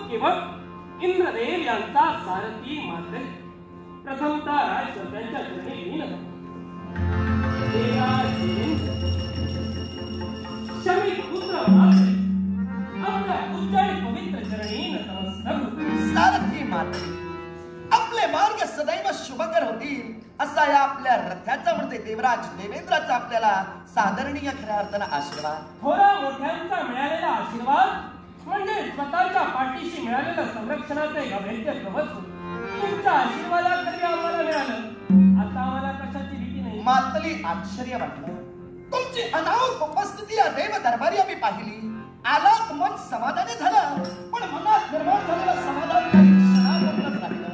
केवळ इंद्रदेव यांचा सारथी मात्र प्रथमतः राजकर्त्यांच्या चरणी लीन शमी पुत्र मात्र आपल्या उज्जैन पवित्र चरणी नतमस्तक. सारथी मात्र आपले मार्ग सदैव शुभकर होतील असा या आपल्या रथाचा म्हणजे देवराज देवेंद्राचा आपल्याला सादरणीय खऱ्या अर्थानं आशीर्वाद. थोरा मोठ्यांचा मिळालेला आशीर्वाद म्हणजे स्वतःच्या पाठीशी मिळालेलं संरक्षणाचे अभेद्य कवच. तुमच्या आशीर्वादाखाली आम्हाला मिळालं, आता आम्हाला कशाची भीती नाही. मातली आश्चर्य वाटलं. तुमची अनाऊर उपस्थिती या देव दरबारी आम्ही पाहिली. आलात मन समाधानी झालं, पण मनात निर्माण झालेलं समाधान काही क्षणापूर्णच राहिलं.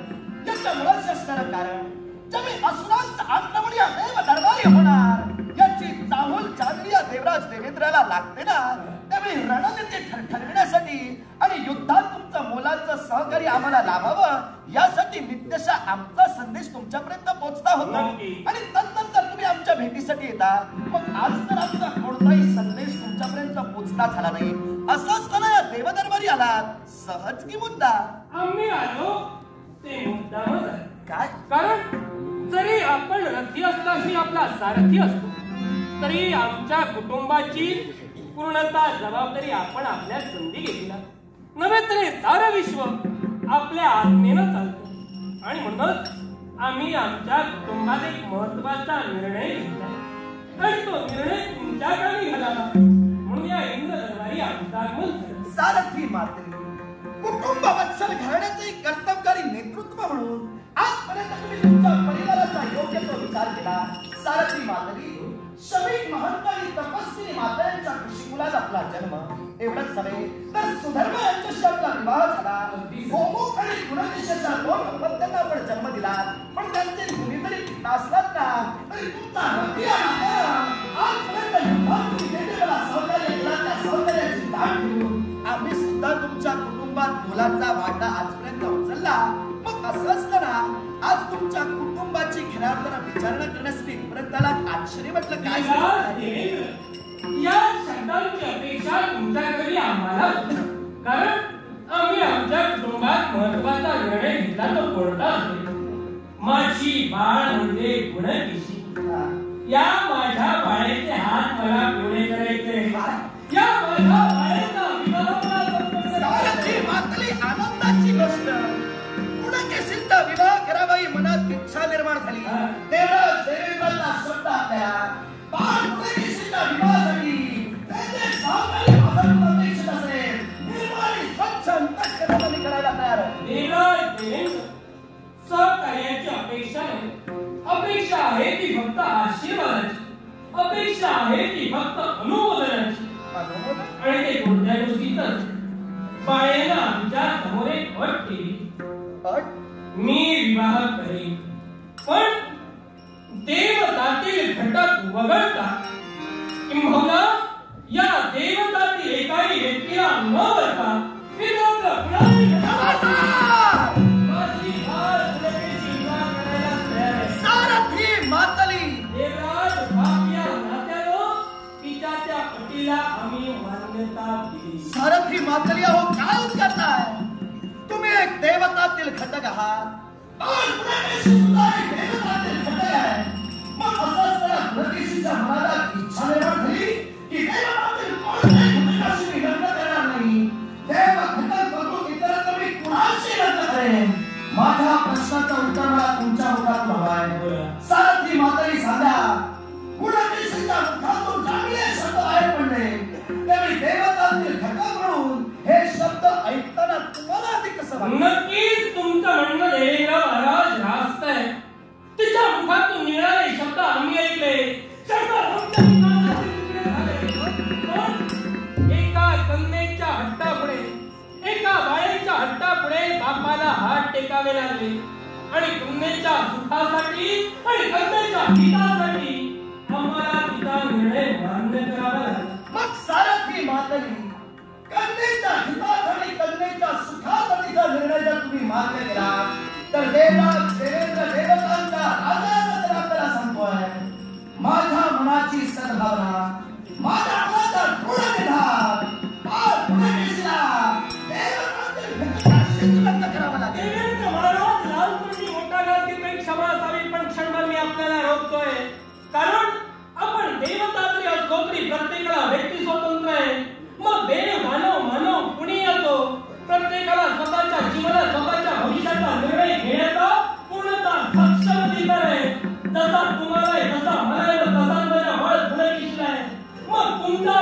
याचं मुळात असणारं कारण ज्यावेळी असुरांचं आक्रमण या देव दरबारी होणार याची चाहूल चांदली या देवराज देवेंद्राला लागते ना, त्यावेळी रणनीती ठरविण्यासाठी आणि युद्धात तुमचं मोलाचं सहकार्य आम्हाला लाभावं यासाठी नित्यशः आमचा संदेश तुमच्यापर्यंत पोहोचता होता आणि तदनंतर तुम्ही आमच्या भेटीसाठी येता. मग आज तर आमचा कोणताही संदेश तुमच्यापर्यंत पोहोचता झाला नाही. असं असताना या देवदरबारी आलात, सहज की मुद्दा? आम्ही आलो ते मुद्दामच आहे. काय कारण जरी आपण रथी असताही आपला सारथी असतो, तरी आमच्या कुटुंबाची पूर्णतः जबाबदारी आपण आपल्या संधी घेतली नव्हे तर हे सारं विश्व आपल्या आत्मेनं चालतं. आणि म्हणूनच आम्ही आमच्या कुटुंबात एक महत्वाचा निर्णय घेतला आणि तो निर्णय तुमच्या कामी घालावा म्हणून या इंद्र दरबारी आमचा आगमन झालं. सारथी मात्र कुटुंब वत्सल घराण्याचे कर्तबगारी नेतृत्व म्हणून आजपर्यंत तुम्ही तुमच्या परिवाराचा योग्य तो विचार केला. सारथी मातरी शमीक महंत आणि तपस्वी मातांच्या कुशीकुलात आपला जन्म एवढंच नव्हे तर सुधर्म यांच्याशी आपला विवाह झाला. गोमुख आणि गुणदिशेच्या 2 अपत्यांना आपण जन्म दिला, पण त्यांचे गुणी जरी पिता असलात ना तरी तुमचा रथिया आजपर्यंत युद्धात तुम्ही जे मला सहकार्य केला त्या सहकार्याची जाण ठेवून आम्ही सुद्धा तुमच्या कुटुंबात मुलाचा वाटा आजपर्यंत उचलला. मग असं असताना आज तुमच्या कुटुंबाची खऱ्या अर्थानं विचारणा करण्यासाठी प्रत्येकाला आश्चर्य म्हटलं काय? या शब्दांची अपेक्षा तुमच्याकडे आम्हाला, कारण आम्ही आमच्या कुटुंबात महत्वाचा निर्णय घेतला तो कोणता असेल. माझी बाळ म्हणजे गुणकेशी. या माझ्या बाळेचे हात मला पिवळे करायचे. या माझ्या बाळेचा मातली आनंदाची गोष्ट. गुणकेशींचा विवाह करावाही मनात इच्छा निर्माण झाली. देवराज देवेंद्रांना शब्द आपल्या बाळ गुणकेशींच्या विवाहासाठी त्याचे सहकार्य माझ्याकडून अपेक्षित असेल. निर्माणी स्वच्छ अंतःकरणाने करायला तयार आहे. देवराज देवेंद्र सहकार्याची अपेक्षा नाही. अपेक्षा आहे ती फक्त आशीर्वादाची. अपेक्षा आहे ती फक्त अनुमोदनाची. आणि ते कोणत्या गोष्टीचं? बाळेनं आमच्या समोर एक अट केली. मी विवाह करेन, पण देवतातील घटक वगळता किंबहुना या देवतातील एकाही व्यक्तीला न वरता सारथी मातली देवराज भाग्या नात्यानं तिच्या त्या पटीला आम्ही मान्यता दिली. सारथी मातली अहो काय करताय? तुम्ही एक देवतातील घटक आहात. मग असं असताना गुणकेशीच्या मनात इच्छा निर्माण झाली की देवतातील कोणत्याही घटकाशी लग्न करणार नाही. देव घटक बघून इतरत्र मी कुणाशी लग्न करेन? माझ्या प्रश्नाचं उत्तर मला तुमच्या मुखातून हवं आहे. सारथी मातली सांगा, गुणकेशीच्या मुखातून चांगले शब्द बाहेर पडले, त्यावेळी देवतातील घटक म्हणून हे शब्द ऐकताना तुम्हाला ते कसं वाटतं? नक्कीच तुमचं म्हणणं देवेंद्र महाराज रास्त आहे. तिच्या मुखातून निघालेले शब्द आम्ही ऐकले. एका कन्येच्या हट्टापुढे, एका बाळेच्या हट्टापुढे बापाला हात टेकावे लागले आणि कन्येच्या सुखासाठी आणि कन्येच्या हितासाठी आम्हाला तिचा निर्णय मान्य करावा लागला. मग सारथी मातली कन्येच्या हितात आणि कन्येच्या सुखासाठीचा निर्णय जर तुम्ही मान्य केला तर देवराज देवेंद्र देवतांचा राजा आपल्याला सांगतोय, माझ्या मनाची सद्भावना, माझ्या मनाचा दृढ निर्धार, देवतांतील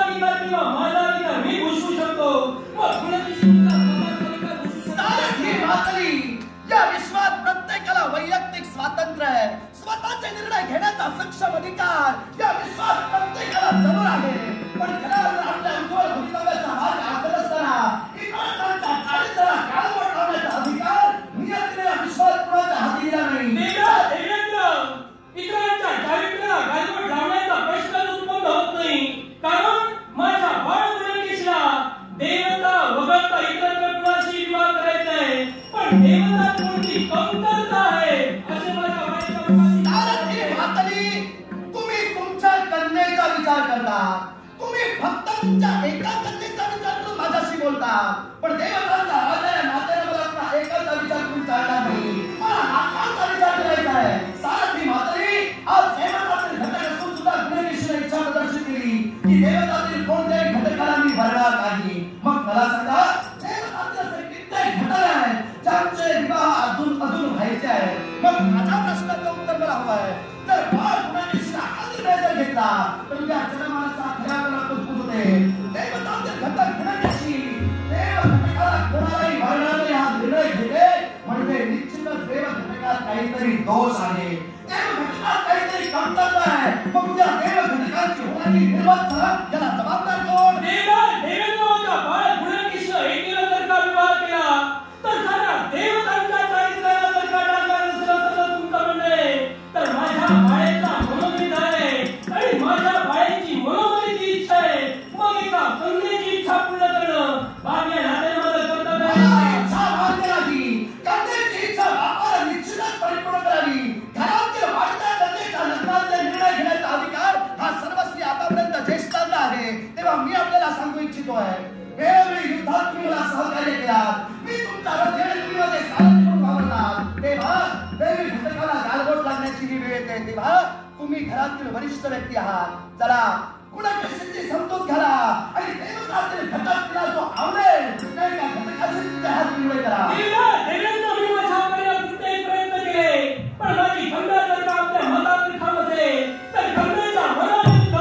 अधिकार किंवा माझा अधिकार मी घोषवू शकतो, मग कुणाची सुद्धा स्वतःचा अधिकार घोषवू शकतो. सारथी मातली, या विश्वात प्रत्येकाला वैयक्तिक स्वातंत्र्य आहे, स्वतःचे निर्णय घेण्याचा सक्षम अधिकार या विश्वात प्रत्येकाला जरूर आहे. पण खऱ्या अर्थाने आपल्या उज्ज्वल भवितव्याचा मार्ग आखत असताना इतरांच्या चारित्र्याला गालबोट लावण्याचा अधिकार नियतीने या विश्वात कुणाच्या हाती दिला नाही. देवेंद्र, इतरांच्या चारित्र्याला गालबोट लावण्याचा प्रश्नच उत्पन्न होत नाही, कारण माझ्या बाळ गुणकेशला देवता वगळता इतरांच्या कुणाशी विवाह करायचा आहे, पण देवता कोणती कमतरता आहे असे माझ्या बाळाच्या मनात. सारथी मातली, तुम्ही तुमच्या कन्येचा विचार करता, तुम्ही फक्त तुमच्या एका कन्येचा विचार करून माझ्याशी बोलता, पण देवतांचा राजा या नात्याने मला आपला एकाचा विचार करून चालणार नाही, मला लाखांचा विचार करायचा आहे. सारथी मातली, आज देवतातील घटक असून सुद्धा गुणकेशने इच्छा प्रदर्शित केली की देवतातील कोणत्याही घटकाला मी भरणार नाही. मग मला सांगा, देवतातील असे कित्येक घटक आहेत ज्यांचे विवाह अजून व्हायचे आहे. मग माझ्या प्रश्नाचं उत्तर मला हवं आहे. जर बाळ गुणकेशने हा निर्णय जर घेतला तर उद्या जनमानसा खऱ्या अर्थाने मजबूत होते. देवतातील घटक गुणकेशी देव घटकाला कोणालाही भरणार नाही हा निर्णय घेते म्हणजे निश्चितच देव घटकात काहीतरी दोष आहे, देव घटकात काहीतरी कमतरता आहे. मग उद्या देव घटकाची होणारी निर्वंशता याला जबाबदार कोण? देवेंद्राचा बाळ गुणकेशने एकीला जर का विवाह केला तर सारा देवतांच्या चारित्र्याला जर का डाग नसला तर तुमचं म्हणणे तर माझ्या बाळेचा मनोगत आहे आणि माझ्या बाळेची मनोगतीची इच्छा आहे. मग एका कन्येची इच्छा पूर्ण करणं बाप या नात्याने माझं कर्तव्य आहे. इच्छा मान्य नाही, कन्येची इच्छा बापाला निश्चितच परिपूर्ण करावी. घरातील वाढत्या कन्येच्या लग्नाचे निर्णय घेण्याचा अधिकार हा सर्वस्वी आतापर्यंत ज्येष्ठांना आहे. तेव्हा मी आपल्याला सांगू इच्छितोय, वेळोवेळी युद्धात तुम्ही मला सहकार्य केलात, मी तुमच्या रथेमध्ये सारथी म्हणून वावरलात, तेव्हा देवी घटकाला गालबोट लागण्याची ही वेळ येते. तेव्हा तुम्ही घरातील वरिष्ठ व्यक्ती आहात, चला गुणकेशीची समजूत घाला आणि देवतातील घटक तिला जो आवडेल त्या घटकाशी तुमच्या हात निवड करा. देवेंद्र, मी माझ्याकडे कुठेही प्रयत्न केले, पण माझी गंगा जर का आपल्या मतातील ठाम असेल तर गंगेच्या मनाविरुद्ध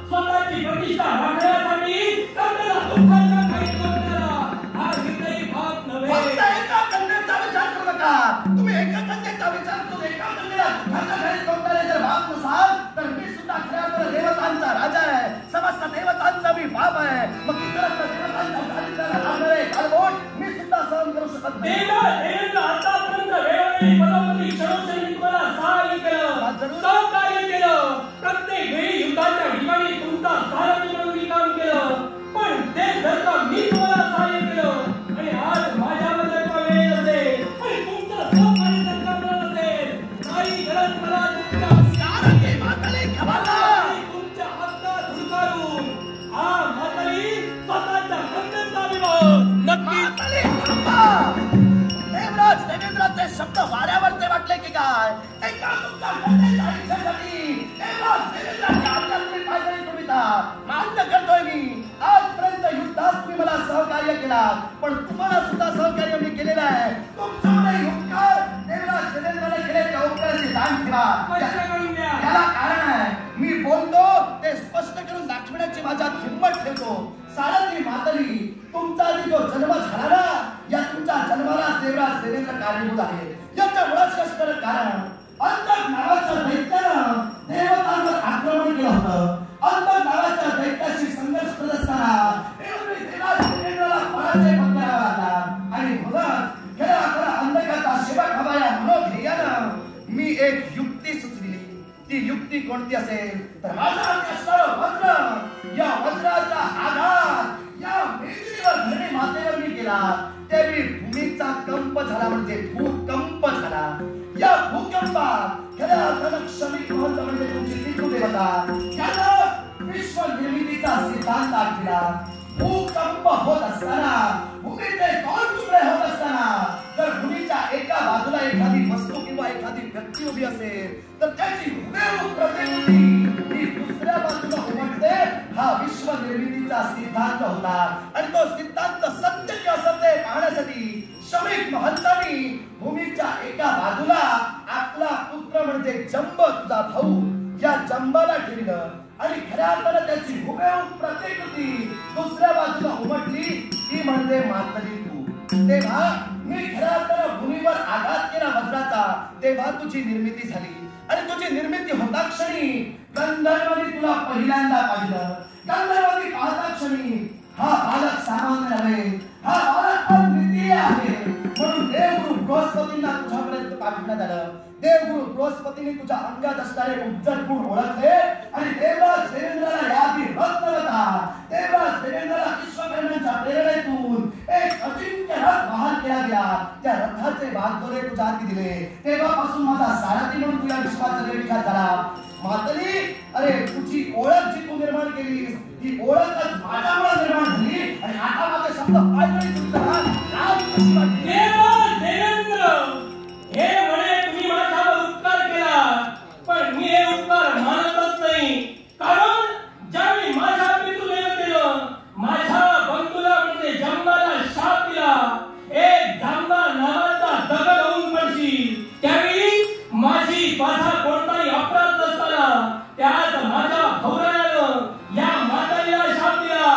स्वतःची प्रतिष्ठा राखण्यासाठी गंगेला दुःखाच्या काही करण्याला हा कितीही भाग नव्हे. फक्त एका कन्येचा विचार करू नका. तुम्ही एका कन्येचा विचार करून एका कन्येला दुःखाच्या घरी कोणत्याने जर भाग नसाल तर मी सुद्धा खऱ्या अर्थाने देवतांचा राजा आहे, समस्त देवतांचा मी बाप आहे. मग इतरांच्या देवतांच्या चारित्र्याला लागणारे गालबोट मी सुद्धा सहन करू शकत नाही. देवेंद्र, आतापर्यंत वेळोवेळी पदोपदी क्षणोक्षणी तुम्हाला सहाय्य केलं, सहकार्य केलं, प्रत्येक वेळी युद्धाच्या ठिकाणी तुमचा सारथी म्हणून मी काम केलं, पण ते जर का मी तुम्हाला सहाय्य केलं आणि आज माझ्यामध्ये जर का वेळ नसेल आणि तुमचं सहकार्य जर का मिळत नसेल, नाही गरज मला तुमच्या सारथी मातली खबरदार. तुमच्या हातात धुडकारून हा मातली स्वतःच्या कन्येचा विवाह नक्की. मातली थांबा. देवराज देवेंद्राचे शब्द वाऱ्यावरचे वाटले की काय? एका तुमच्या कन्येच्या इच्छेसाठी देवराज देवेंद्राची आज्ञा तुम्ही पाहिजे तुम्ही मान्य करतोय मी. आजपर्यंत युद्धात तुम्ही मला सहकार्य केलात, पण तुम्हाला सुद्धा सहकार्य मी केलेलं आहे. तुमच्याकडे उपकार देवराज देवेंद्राने केले त्या उपकाराची जाण ठेवा. याला कारण आहे, मी बोलतो ते स्पष्ट करून दाखवण्याची माझ्यात हिंमत ठेवतो. सारथी मातली, तुमचा आधी जो जन्म झाला ना, या तुमच्या जन्माला देवराज देवेंद्र कारणीभूत आहे. याचं मुळात असणारं कारण अंतक नावाच्या दैत्यानं देवतांवर आक्रमण केलं होतं. अंतक नावाच्या दैत्याशी संघर्ष करत असताना देवराज देवेंद्राला पराजय पत्करावा लागला आणि म्हणूनच खऱ्या अंधकाचा सेवक हवा या मनोध्येयानं मी एक युक्ती सुचविली. ती युक्ती कोणती असेल तर माझ्या हाती असणारं वज्र, या वज्राचा आघात या मेदिनीवर धरणी मातेवर मी केला, त्यावेळी भूमीचा कंप झाला म्हणजे भूकंप झाला. या भूकंपात खऱ्या अर्थानं क्षमिक महत्व म्हणजे तुमची पितृ देवता यानं विश्व निर्मितीचा सिद्धांत आखला. भूकंप होत असताना, भूमीचे दोन तुकडे होत असताना जर भूमीच्या एका बाजूला एखादी वस्तू किंवा एखादी व्यक्ती उभी असेल तर त्याची हुबेहूब प्रतिकृती ही दुसऱ्या बाजूला उमटते. हा विश्व निर्मितीचा सिद्धांत होता आणि तो सिद्धांत सत्य की असत्य पाहण्यासाठी शमीक महंतांनी भूमीच्या एका बाजूला आपला पुत्र म्हणजे जंब तुझा भाऊ या जंबाला ठेवलं आणि खऱ्या अर्थानं त्याची हुबेहूब प्रतिकृती दुसऱ्या बाजूला उमटली ती म्हणजे मातली तू. तेव्हा मी खऱ्या अर्थानं भूमीवर आघात केला वज्राचा, तेव्हा तुझी निर्मिती झाली. आणि तुझी निर्मिती होता क्षणी गंधर्वांनी तुला पहिल्यांदा पाहिलं. गंधर्वांनी पाहता क्षणी हा बालक सामान्य नव्हे, हा बालक अद्वितीय आहे. म्हणून देवगुरु बृहस्पतींना तुझ्यापर्यंत पाठवण्यात आलं. देवगुरु बृहस्पतीने तुझ्या अंगात असणारे उज्जवल गुण ओळखले आणि देवराज देवेंद्राला यादी रत्नवता, देवराज देवेंद्राला विश्वकर्म्यांच्या प्रेरणेतून एक अजिंक्य रथ बहाल केला गेला. त्या रथाचे बागदोरे तुझ्या हाती दिले. तेव्हापासून माझा सारथी म्हणून तुला विश्वाचा विचार झाला. मातली, अरे तुझी ओळख जी तू निर्माण केली ती ओळखच माझ्यामुळे निर्माण झाली. आणि आता माझे शब्द पायदळी तुझा देवेंद्र हे म्हणे तुम्ही माझ्यावर उपकार केला, पण मी हे उपकार मानतच नाही. कारण ज्यावेळी माझ्या पितृदेवतेनं माझ्या बंधूला म्हणजे जंबाला शाप दिला, एक जांबा नावाचा दगड होऊन पडशील, त्यावेळी माझी माझा कोणताही अपराध नसताना त्यात माझ्या भौरायानं या माताला शाप दिला,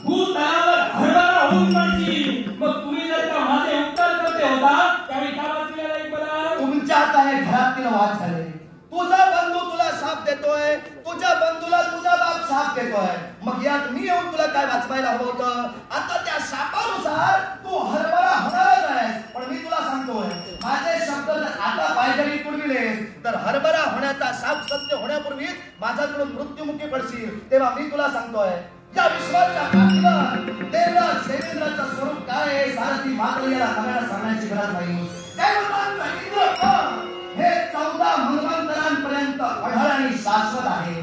भूतलावर हरभरा होऊन पडशील. मग तुम्ही जर का माझे उपकार करते होता त्यावेळी का वाचलेला नाही मला? तुमच्या आता हे घरातील वाद झाले. तुझा बंधू तुला शाप देतोय, तुझ्या बंधूला तुझा बाप शाप देतोय. मग यात मी येऊन तुला काय वाचवायला हवं होतं? आता त्या शापानुसार तू हरभरा होणारच आहेस. पण मी तुला सांगतोय माझे शब्द जर आता पायदळी तुडविलेस तर हरभरा होण्याचा शाप सत्य होण्यापूर्वीच माझ्याकडून मृत्युमुखी पडशील. तेव्हा मी तुला सांगतोय या विश्वाच्या पाठीवर देवराज देवेंद्राचं स्वरूप काय आहे सारथी मात्र याला नव्यानं सांगण्याची गरज नाही. देवतांचा इंद्रपद हे 14 मनवंतरांपर्यंत अढळ आणि शाश्वत आहे.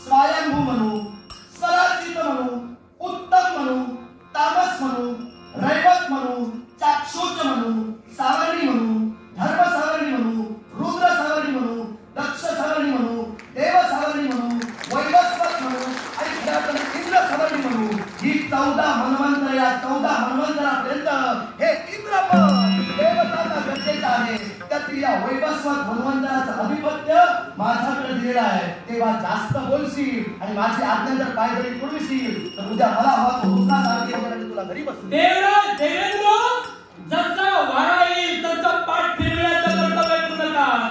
स्वयंभू म्हणू, स्वराचित म्हणू, उत्तम म्हणू, तामस म्हणू, रैवत म्हणू, चाक्षुष म्हणू, सावर्णी म्हणू, धर्म सावर्णी म्हणू, रुद्र सावर्णी म्हणू, दक्ष सावर्णी म्हणू, देव सावर्णी म्हणू, वैवस्वत म्हणू आणि खऱ्यापणे इंद्र सावर्णी म्हणू, ही 14 मनवंतर या 14 मनवंतरापर्यंत हे इंद्रपद देवतांना गरजेचं आहे. त्यातील या वैवस्वत मनवंतराचं अधिपत्य माझ्याकडे दिलेलं आहे. तेव्हा जास्त बोलशील आणि माझी आज्ञा जर पायदळी पुरविशील तर उद्या मला हवा तो हुसना सारखी वगैरे तुला घरी बसू. देवराज देवेंद्र जसा वारा येईल तसं पाठ फिरवण्याचं कर्तव्य पूर्ण कर.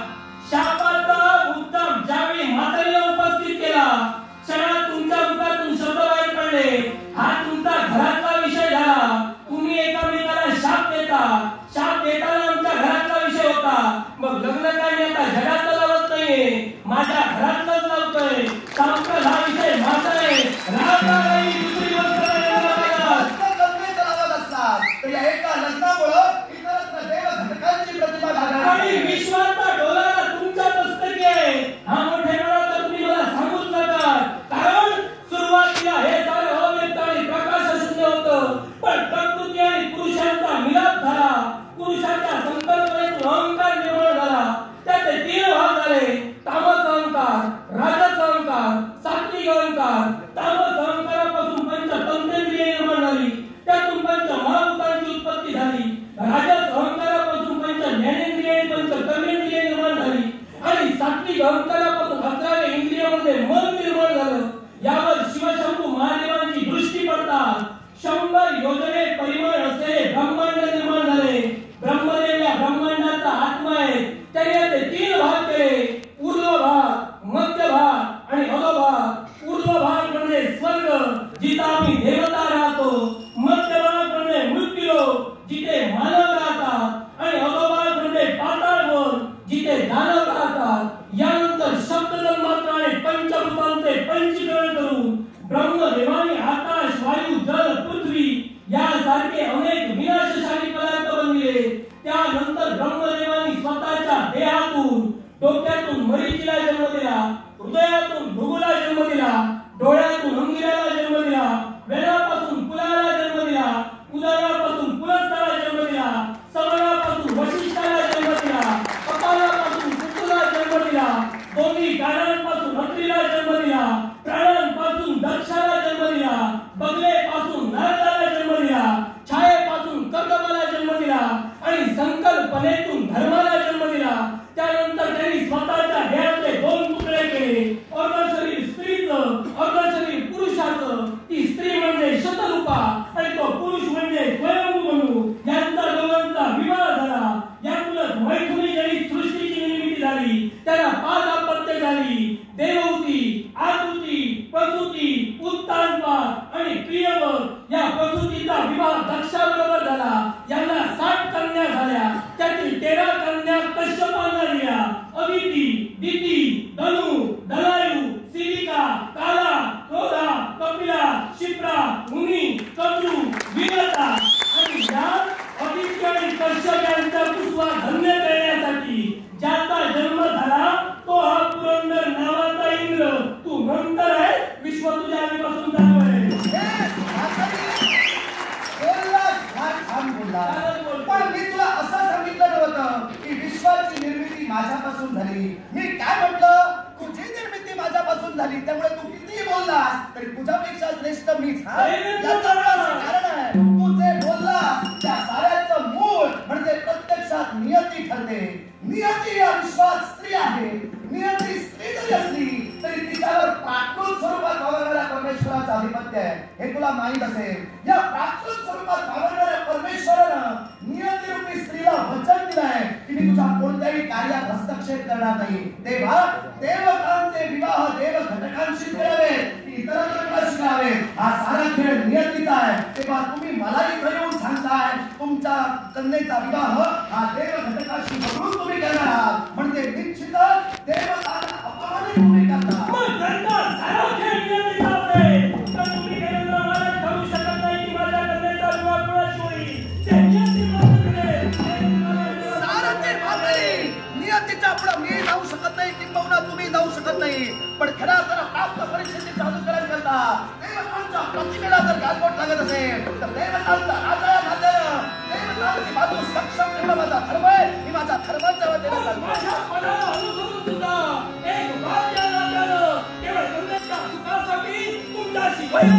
शापाचा उत्तम ज्यावेळी माताला उपस्थित केला क्षणात तुमच्या मुखातून शब्द बाहेर पडले. हा तुमचा घरातला विषय झाला. तुम्ही एकामेकाला शाप देता, शाप देताना आमच्या घरातला विषय होता. मग लग्न काय मी आता जगातलं लावत नाहीये, माझ्या घरातलंच लावतोय. सामका हा विषय माझा आहे. राहता नाही दुसरी गोष्ट तर विप्रा, मुनी, कद्रू, वीरता आणि या आदित्य आणि कश्यप यांचा पुष्पा धन्य करण्यासाठी ज्याचा जन्म झाला तो हा पुरंदर नावाचा इंद्र. तू नंतर आहे, विश्व तुझ्या आधीपासून चालू आहे. पण मी तुला असं सांगितलं नव्हतं की विश्वाची निर्मिती माझ्यापासून झाली. मी काय म्हटलं, तुझी निर्मिती माझ्यापासून झाली, त्यामुळे तू कितीही बोललास तरी तुझ्यापेक्षा श्रेष्ठ मीच. याचं कारण आहे, तू जे बोललास त्या साऱ्याचं मूळ म्हणजे प्रत्यक्षात नियती ठरते. नियती या विश्वात स्त्री आहे. नियती स्त्री जरी असली तरी तिच्यावर प्राकृत स्वरूपात वावरणाऱ्या परमेश्वराचं आधिपत्य आहे, हे तुला माहित असेल. या प्राकृत स्वरूपात वावरणाऱ्या परमेश्वरानं नियतीरूपी स्त्रीला वचन दिलं आहे की मी तुझ्या कोणत्याही कार्यात हस्तक्षेप करणार नाही. तेव्हा देवतांचे विवाह देव घटकांशी करावे की इतरांकडे शिकावे, हा सारा खेळ नियतीचा आहे. तेव्हा तुम्ही मला इथे येऊन सांगताय तुमच्या कन्येचा विवाह हा देव घटकाशी बघून तुम्ही करणार आहात, म्हणजे निश्चितच देवतांना अपमानित तुम्ही करता. मग त्यांना सारा खेळ नियतीचा असेल तर तुम्ही केलेला मला ठरवू शकत नाही की माझ्या कन्येचा विवाह कुणाशी होईल. ते नियतीच्या पुढे मी जाऊ शकत नाही, किंबहुना तुम्ही जाऊ शकत नाही. पण खऱ्या तर प्राप्त परिस्थितीचं अनुकरण करता देवतांच्या प्रतिमेला जर गालबोट लागत असेल तर देवतांचा राजा या नात्यानं देवतांची बाजू सक्षम करणं माझा धर्म आहे. ही माझा धर्माच्या वतीनं माझ्या पदाला अनुसरून सुद्धा एक बाप या नात्यानं केवळ कन्येच्या सुखासाठी तुमच्याशी वैर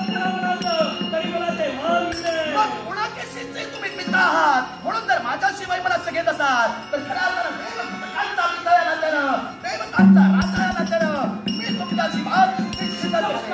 करावं लागलं तरी मला ते मान्य. कोणाकेशीचे तुम्ही मित्र आहात म्हणून जर माझ्याशी वैमनस्य घेत असाल तर खऱ्या तर देवतांचा पिता या नात्यानं देवतांचा राजा या नात्यानं मी तुमच्याशी बात निश्चितच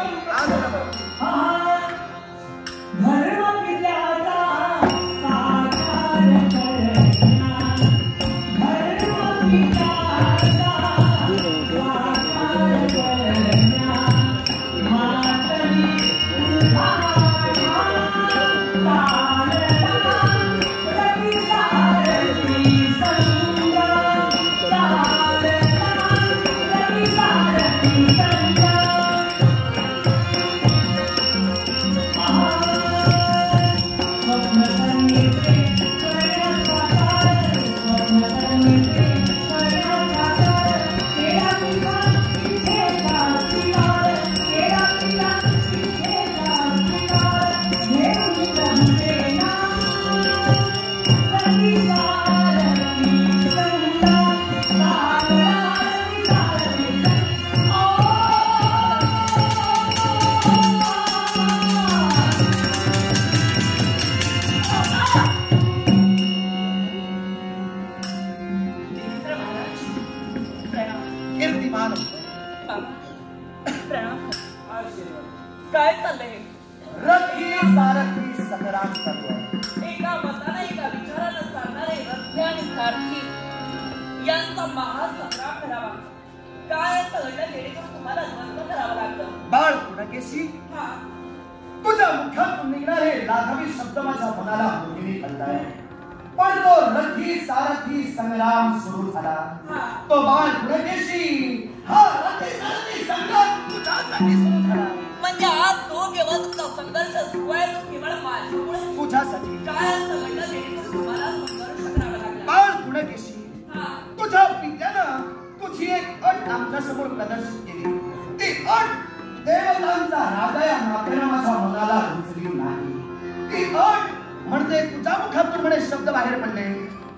काय चाललंय? रथी सारथी संग्राम चालू आहे. एका मताने एका विचाराला चालणारे रथी आणि सारथी यांचा महासंग्राम करावा. काय असं घडलं जेणेकरून तुम्हाला द्वंद्व करावं लागतं? बाळ पुणकेशी, तुझ्या मुखातून निघणारे लाघवी शब्द माझ्या मनाला मोहिनी करताय. पण तो रथी सारथी संग्राम सुरू झाला. तो बाळ पुणकेशी हा रथी सारथी संग्राम तुझ्यासाठी सुरू झाला. म्हणजे आज जो केवळ तुमचा संघर्ष सुरू आहे तो केवळ माझ्यामुळे तुझ्यासाठी. काय असं घडलं जेणेकरून तुम्हाला संघर्ष करावा लागला? बाळ पुणकेशी, तुझ्या पित्यानं तुझी एक अट आमच्या समोर प्रदर्शित केली. ती अट देवतांचा राजा या नात्यानं माझ्या मनाला रुचली नाही. ती अट म्हणजे तुझ्या मुखातून म्हणे शब्द बाहेर पडले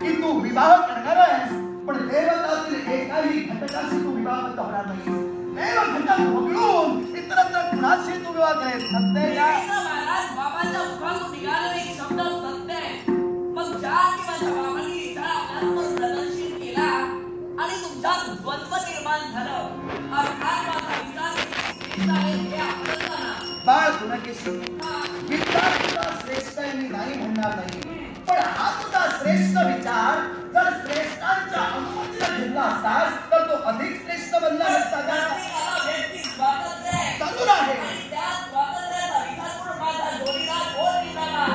की तू विवाह करणार आहेस, पण देवतातील एकाही घटकाशी तू विवाहबद्ध होणार नाहीस. देव घटक वगळून इतरत्र कुणाशी तू विवाह करेल. सत्य आहे का? महाराज, बाबांच्या मुखातून निघालेला एक शब्द सत्य आहे. मग ज्या की माझ्या बाबांनी विचार आपल्यासमोर प्रदर्शित केला आणि तुमच्यात द्वंद्व निर्माण झालं, अर्थात माझा विचार श्रेष्ठ आहे हे आपलं जाणा. बाळ पुणकेशी, विचार तुझा श्रेष्ठ आहे मी नाही म्हणणार नाही, पण हा तुझा श्रेष्ठ विचार जर श्रेष्ठांच्या अनुमतीने घेतला असतास तर तो अधिक श्रेष्ठ बनला असता का? व्यक्ती स्वातंत्र्य आहे, चालू आहे. आणि त्या स्वातंत्र्याचा विचार करून माझा जोडीदार कोण निघाला,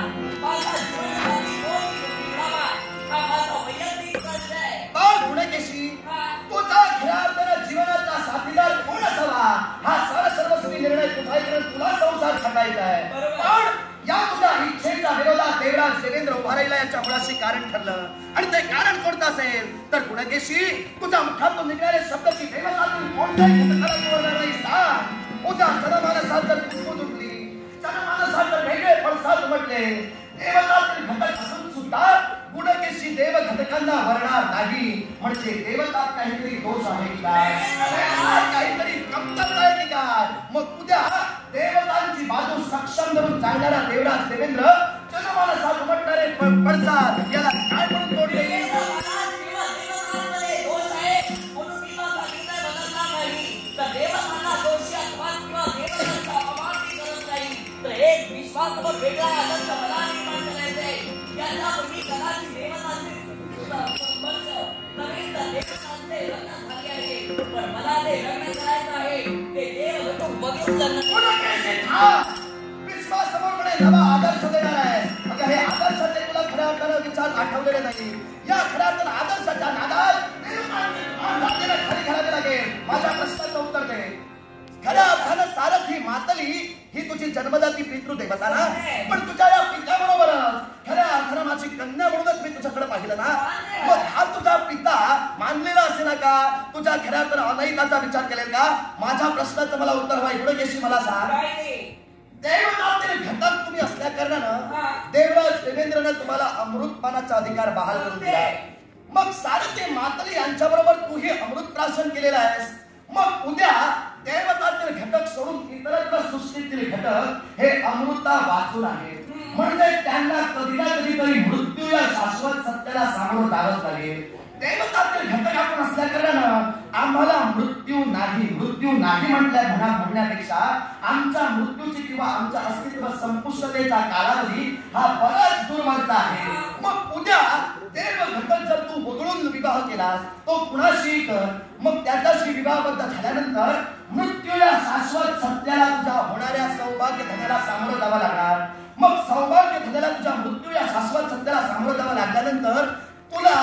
माझा जीवनासाठी कोण निघाला, हा माझा वैयक्तिक प्रश्न आहे. बाळ पुणकेशी, तुझा खेळाडूला जीवनाचा साथीदार कोण असावा हा सर्वस्वी निर्णय तुझा तुला संसार टाकायचा आहे. पण या तुझ्या इच्छेच्या विरोधात देवराज देवेंद्र उभा राहिला याच्या मुळाशी कारण ठरलं. आणि ते कारण कोणतं असेल तर गुणकेशी तुझ्या मुखातून निघणारे शब्द की देवतातून कोणत्याही घटकाला जोडणार नाही सांग. उद्या जनमानसात जर कुजबूज उठली, जनमानसात जर वेगळे पडसाद उमटले, देवतातील घटक असून सुद्धा गुणकेशी देव घटकांना वरणार नाही म्हणजे देवतात काहीतरी दोष आहे की काय, काहीतरी कमतरता आहे की काय. मग उद्या देवतांची बाजू सक्षम धरून चालणारा देवराज देवेंद्र जनमानसात उमटणारे पडसाद याला काय म्हणून तोडले. एक विश्वासावर वेगळा आनंद मला निर्माण करायचा आहे. याच्यापूर्वी कदाचित देवतांचे संबंध नवीन देवतांचे लग्न झाले आहे, पण मला ते लग्न करायचं आहे ते देव तो बघितलं विश्वासावर म्हणे नवा आदर्श देणार आहे. अगं हे आदर्शाचे तुला खऱ्या अर्थानं विचार आठवलेले नाही. या खऱ्या अर्थानं आदर्शाच्या नादात खाली घालावे लागेल. माझ्या प्रश्नाचं उत्तर दे. खऱ्या अर्थानं सारथी मातली ही तुझी जन्मदाती पितृदेवता ना, पण तुझ्या या पित्याबरोबरच खऱ्या अर्थानं माझी कन्या म्हणूनच मी तुझ्याकडे पाहिलं ना. मग हा तुझा पिता मानलेला असेल का, तुझ्या खऱ्या अर्थानं अनैताचा विचार केलेला का. माझ्या प्रश्नाचं मला उत्तर व्हाय गुणकेशी मला सांग. देवतातील घटक तुम्ही असल्या कारणानं देवराज देवेंद्रने तुम्हाला अमृतपानाचा अधिकार बहाल करून दिला. मग सारथी मातली यांच्या बरोबर तू हे अमृत प्राशन केलेलं आहेस. मग उद्या देवतातील घटक सोडून इतरत्र सृष्टीतील घटक हे अमृता वाचून आहेत म्हणजे त्यांना कधी ना कधीतरी मृत्यू या शाश्वत सत्याला सामोरं जावंच लागेल. देवतातील घटक आपण असल्या कारणानं आम्हाला मृत्यू नाही म्हणण्यापेक्षा आमच्या मृत्यूची किंवा आमच्या अस्तित्व संपुष्टतेचा कालावधी हा बराच दूरवरचा आहे. मग उद्या देव घटक जर तू बदलून विवाह केलास तो कुणाशी कर. मग त्याच्याशी विवाहबद्ध झाल्यानंतर मृत्यू या शाश्वत सत्याला तुझ्या होणाऱ्या सौभाग्य धनाला सामोरं जावं लागणार. मग सौभाग्य धनाला तुझ्या मृत्यू या शाश्वत सत्याला सामोरं जावं लागल्यानंतर तुला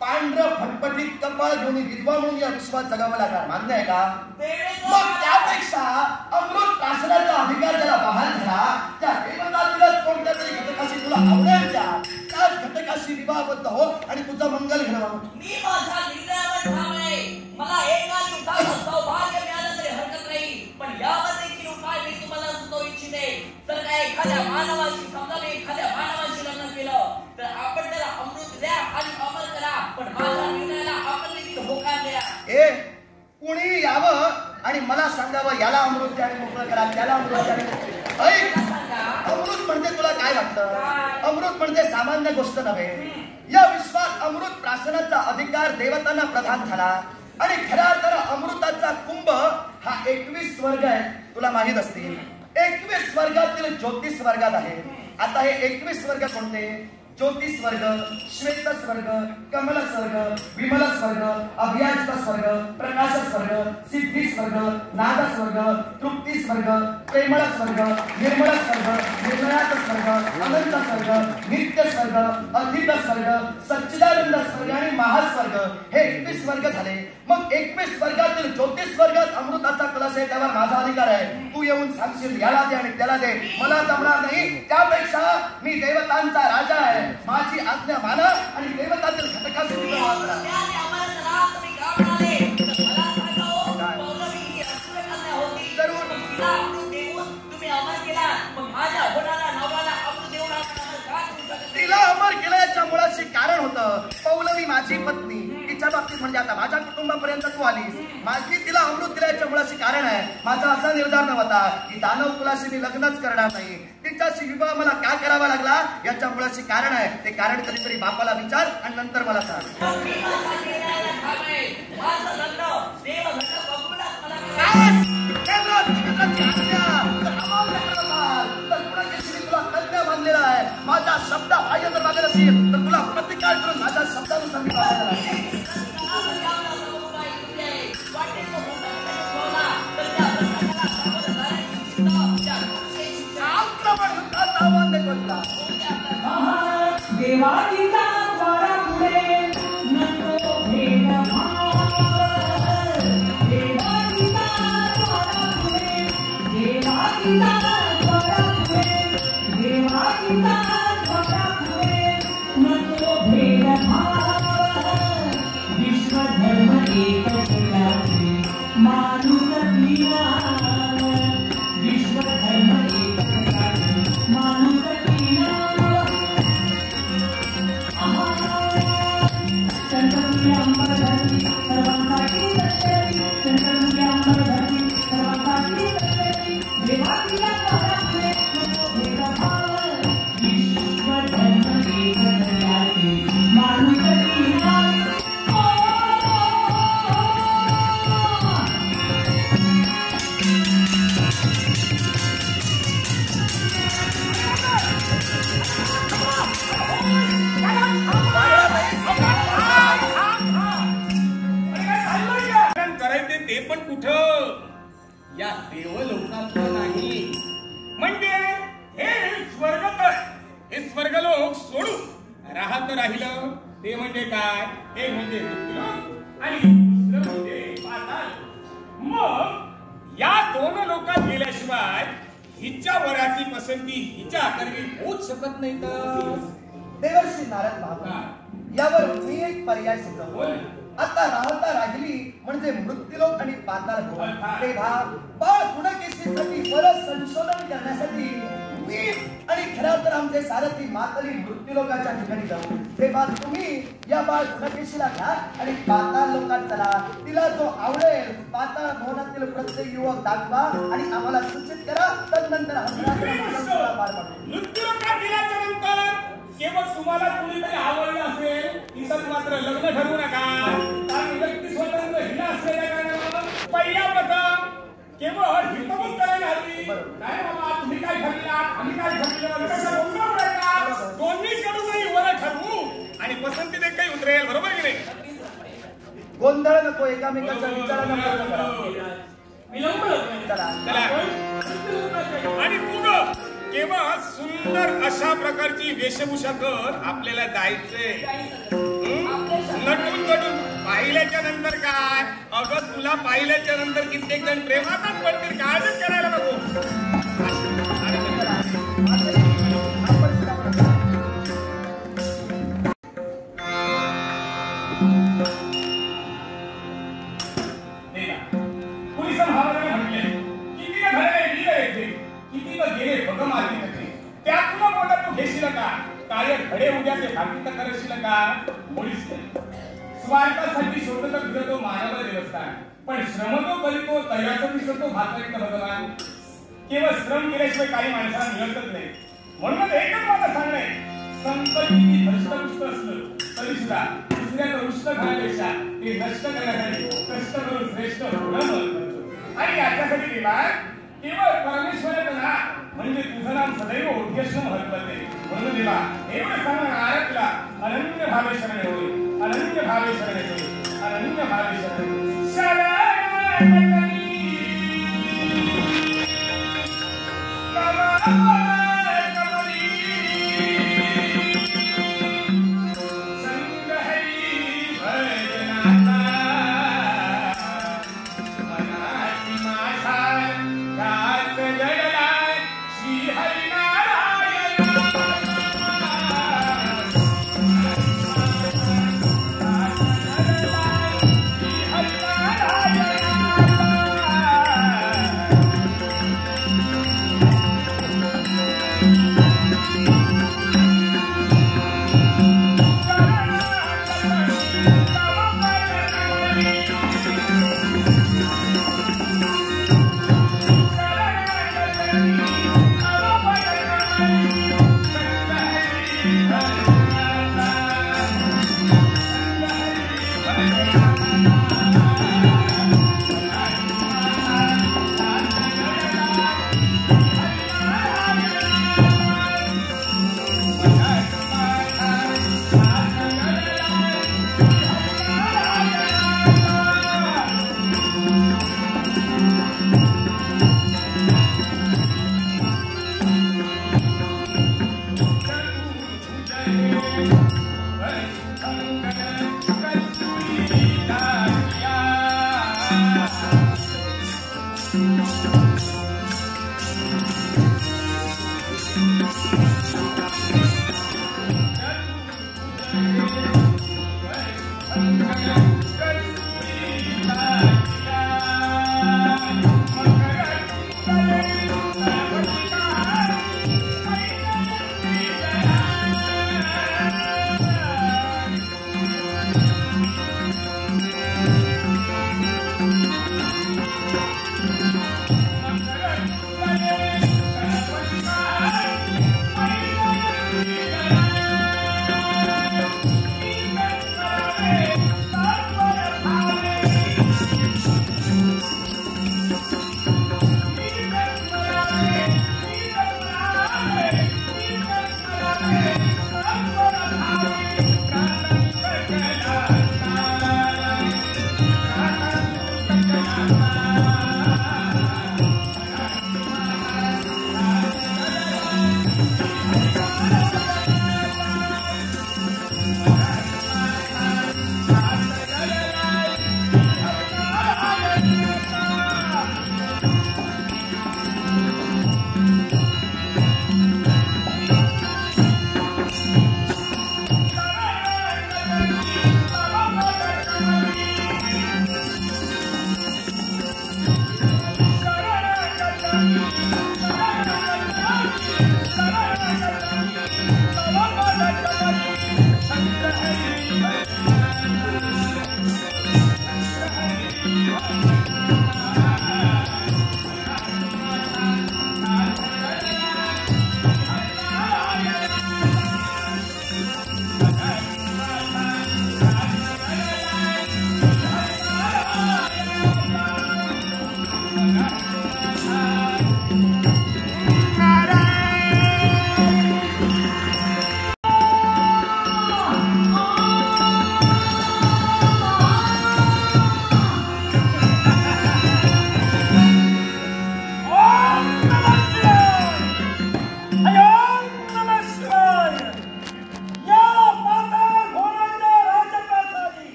पांढरं फटफटीत कपाळ घेऊन विधवा म्हणून या विश्वात जगावं लागणार. मान्य आहे का. मग त्यापेक्षा अमृत प्राशनाचा अधिकार ज्याला बहाल झाला त्या देवतातीलच कोणत्या तरी घटकाशी तुला आवडेल त्याच घटकाशी विवाहबद्ध हो आणि तुझं मंगल घडव. मी माझ्या निर्णयावर ठाम आहे. मला एका दिवसाचं सौभाग्य मिळालं तरी हरकत नाही, पण यामध्ये देखील उपाय मी तुम्हाला सुचवू इच्छिते. तर काय एखाद्या मानवाशी समजा मी एखाद्या मानवाशी लग्न केलं तर आपण त्याला अमृत द्या आणि अमर करा, पण माझ्या निर्णयाला आपण देखील होकार द्या. कुणी यावं आणि मला सांगावं याला अमृत द्या आणि मोकळं करा, त्याला अमृत द्या. अमृत म्हणजे तुला काय वाटतं. अमृत म्हणजे सामान्य गोष्ट नव्हे. या विश्वात अमृत प्राशनाचा अधिकार देवतांना प्रदान झाला आणि खऱ्या अर्थानं अमृताचा कुंभ हा 21 वर्ग आहे. तुला माहित असतील 21 वर्गातील ज्योतिष वर्गात आहे. आता हे 21 वर्ग कोणते. ज्योतिष वर्ग, श्वेत स्वर्ग, कमल स्वर्ग, विमल स्वर्ग, अभियाजित स्वर्ग, प्रकाश स्वर्ग, सिद्धी स्वर्ग, नाद स्वर्ग, तृप्ती स्वर्ग, प्रेमळ स्वर्ग, निर्मळ स्वर्ग, निर्मळात स्वर्ग, अनंत स्वर्ग, नित्य स्वर्ग, अधीत स्वर्ग, सच्चिदानंद स्वर्ग आणि महास्वर्ग हे 21 वर्ग झाले. मग 21 वर्गातील ज्योतिष वर्गात अमृताचा कलश आहे, त्यावर माझा अधिकार आहे. तू येऊन सांगशील याला दे आणि त्याला दे, मला जमणार नाही. त्यापेक्षा मी देवतांचा राजा आहे. माझी आज्ञा माना आणि देवतातील घटकाची विवाह करा. तिला अमर केल्याच्या मुळाशी कारण होतं पौलवी माझी पत्नी. तिच्या बाबतीत म्हणजे आता माझ्या कुटुंबापर्यंत तू आलीस. माझी तिला अमृत दिल्याच्या मुळाशी कारण आहे. माझा असा निर्धार नव्हता की दानव कुलाशी मी लग्नच करणार नाही. तिच्याशी विवाह मला का करावा लागला याच्या मुळाशी कारण आहे. ते कारण कधीतरी बापाला विचार आणि नंतर मला सांग. माझा शब्द बाह्य जर मागत असेल तर तुला प्रतिकार करून माझ्या शब्दानुसार मी आव्हान देतो. देवाचा द्वारा पुढे नको भेदभाव. देवाचा द्वारा पुढे देवाचा द्वारा या देवलोकातलं नाही. म्हणजे हे स्वर्ग तर हे स्वर्गलोक सोडून राहत राहिलं ते म्हणजे काय? एक म्हणजे मृत्यूलोक आणि दुसरं म्हणजे पाताळ. मग या दोन लोकात गेल्याशिवाय हिच्या वराची पसंती हिच्या करवी होऊच शकत नाही. तर देवर्षी नारद महाराज यावर मी एक पर्याय सुचवतो. आता राहता राहिली म्हणजे मृत्यूलोक आणि पाताळ लोक. तेव्हा बाळ गुणकेशीसाठी परत संशोधन करण्यासाठी मी आणि खरं तर आमचे सारथी मातली मृत्यूलोकाच्या ठिकाणी जाऊ. तेव्हा तुम्ही या बाळ गुणकेशीला घ्या आणि पाताळ लोकात चला. तिला जो आवडेल पाताळ भवनातील प्रत्येक युवक दाखवा आणि आम्हाला सूचित करा. तदनंतर पार पाडू. मृत्यूलोकात गेल्याच्या नंतर केवळ तुम्हाला कुणीतरी आवडलं असेल तिथं मात्र लग्न ठरवू नका. कारण व्यक्ती स्वतंत्र हिला असलेल्या कारणानं पहिल्या प्रथम केवळ हितवून करायला हवी. काय बाबा तुम्ही काय ठरविलात आम्ही काय ठरविलं दोन्ही कडूनही वर ठरवू आणि पसंती ते काही उतरेल. बरोबर की नाही? गोंधळ नको. एकामेकांचा विचार आणि तू केव्हा सुंदर अशा प्रकारची वेशभूषा कर. आपल्याला जायचंय नटून नटून. पाहिल्याच्या नंतर काय? अगं तुला पाहिल्याच्या नंतर कित्येक जण प्रेमातच पडतील. काळजीच करायला नको. पोलिस महाराजांनी म्हटले किती घडले किती गेले बघ मारली नव्हती. त्यातून मोठा तू घेशील का? काय घडे उद्या ते भाकीत करशील का? मुळीच नाही. स्वार्थासाठी शोधत फिरतो मानव देवस्थान पण श्रम तो करीतो तयाचं दिसतो भाकरित भगवान. केवळ श्रम केल्याशिवाय काही माणसाला मिळतच नाही. म्हणून एकच मला सांगणे संपत्ती धष्टपुष्ट असलं तरी सुद्धा दुसऱ्याचं रुष्ट घालण्यापेक्षा ते नष्ट करण्यासाठी कष्ट करून श्रेष्ठ होणं. आणि याच्यासाठी देवा केवळ परमेश्वराला म्हणजे तुझं नाम सदैव ओढ्यष्ण महत्वाचे. म्हणून देवा एवढं सांगणार तुला अनन्य भावे शरण होईल. अनन्य भावे शरण होईल. अनन्य भावे शरण शरण Hare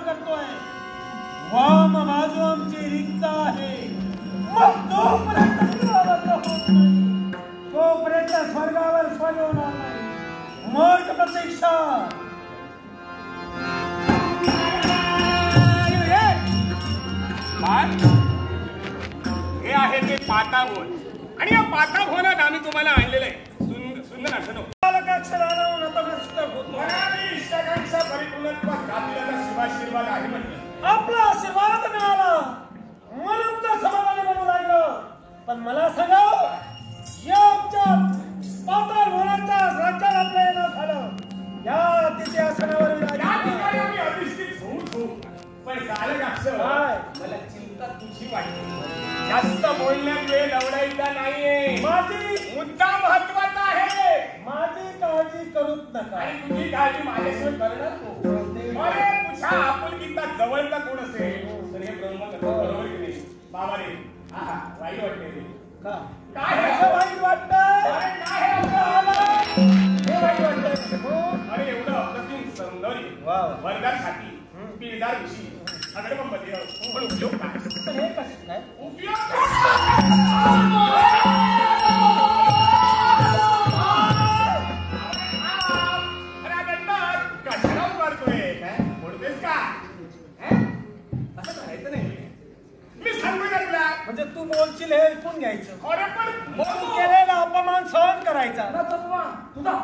करतोय. वाम बाजू आमची रिक्त आहे. मग जोपर्यंत स्वर्गावर होत नाही तोपर्यंत स्वर्गावर स्वर्ग होणार नाही. मग प्रतीक्षा. हे आहे ते पाताभवन आणि या पाताभवनात आम्ही तुम्हाला आणलेलं आहे. सुंदर असं नको शिवाशीर्वाद आहे म्हटलं. आपला आशीर्वाद मिळाला म्हणून तर समाधान बनवू लागलं. पण मला सांगा या आमच्या पाताळ भवनाच्या राज्यात आपलं येणं झालं. या तिथे आसनावर अधिष्ठित होऊ पण झालं मला चिंता तुझी वाटते. जास्त बोलण्यात वेळ दवडायचा नाहीये. माझी मुद्दा महत्वाचा आहे. माझी काळजी करूच नका. आणि तुझी काळजी माझ्याशिवाय करणार तुझ्या आपुलकीचा जवळचा कोण असेल तर हे ब्रह्म बरोबर की नाही बाबा रे. वाईट वाटते का काय वाईट वाटतंय. अरे एवढं अप्रतिम सौंदर्य वर्गासाठी पिळदार विषयी अगडबंबती पण उपयोग काय. हे कसं काय उपयोग कशाला उभारतोय म्हणतेस का असं करायचं नाही. मी सांगू तुला म्हणजे तू बोलशील हे ऐकून घ्यायचं. अरे पण तू केलेला अपमान सहन करायचा. तुझा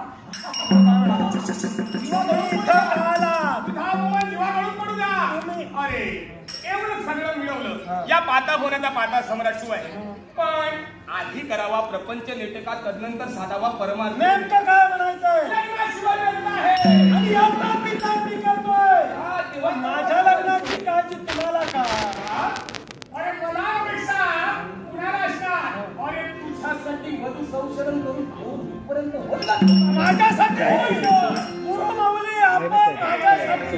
अरे एवढं सगळं मिळवलं. या पाताभवनाचा पाता सम्राट तू आहे. पण आधी करावा प्रपंच नेटका तदनंतर साधावा परमार्थ. नेमकं काय म्हणायचंय. आणि याचा पिता मी करतोय. माझ्या लग्नाची काळजी तुम्हाला का. अरे मला पेक्षा कुणाला असणार. अरे तुझ्यासाठी मधु संशोधन करून दूरपर्यंत होत माझ्यासाठी पूर्व माऊली आपण माझ्यासाठी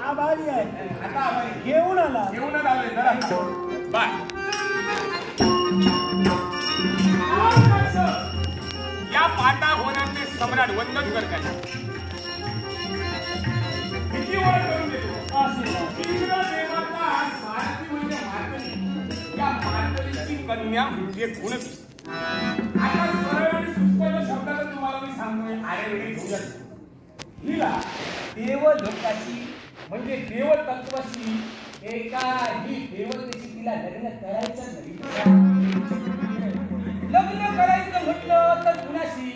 आभारी आहे. आता घेऊन आला घेऊनच आलोय जरा बाय. या पाटा होण्याचे सम्राट वंदन करतात. किती ओळख करून देतो. इंद्र देवाचा सारथी म्हणजे मार्कली. या मार्कलीची कन्या म्हणजे गुणती. आता सरळ आणि सुस्पष्ट शब्दात तुम्हाला मी सांगतोय. अरे वेळी घेऊया देवलोकाशी म्हणजे देवतत्वाशी एकाही देवतेशी तिला लग्न करायचं नाही. लग्न करायचं म्हटलं तर कुणाशी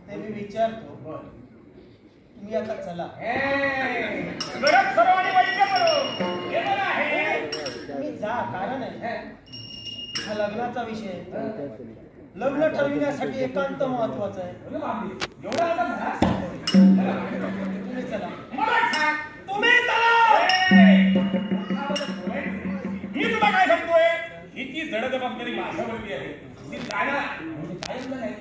ते मी विचारतो. तुम्ही आता चला. गरज सर्वांनी वैद्य करो हे बरं आहे. तुम्ही जा. कारण आहे हा लग्नाचा विषय. लग्न ठरविण्यासाठी एकांत महत्वाचं आहे. एवढा तुम्ही चला. तुम्ही मी तुला काय सांगतोय. हिची जड जबाबदारी माझ्यावरती आहे. ती जाणार नाही.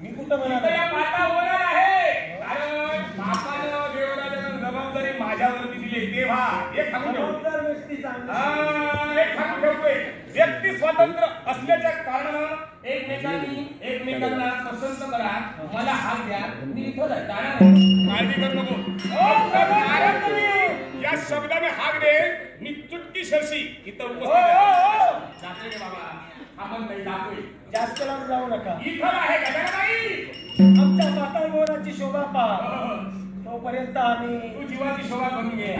मी कुठं म्हणाला या पाता होणार आहे. कारण बापानं देवराजानं जबाबदारी माझ्यावरती दिली. तेव्हा एक सांगून ठेवतोय. व्यक्ती स्वतंत्र असल्याच्या कारणानं एकमेकांना पसंत करा. मला हात द्या. मी इथं जाणार काळजी करू नको. या शब्दाने हाक दे. मी चुटकी शर्शी इथं उपस्थित जाते रे बाबा. आपण काही दाखवू. जास्त लांब जाऊ नका. इथं आहे का नाही. आमच्या पाताळ भवनाची शोभा पहा. तोपर्यंत आम्ही तू जीवाची शोभा करून घे.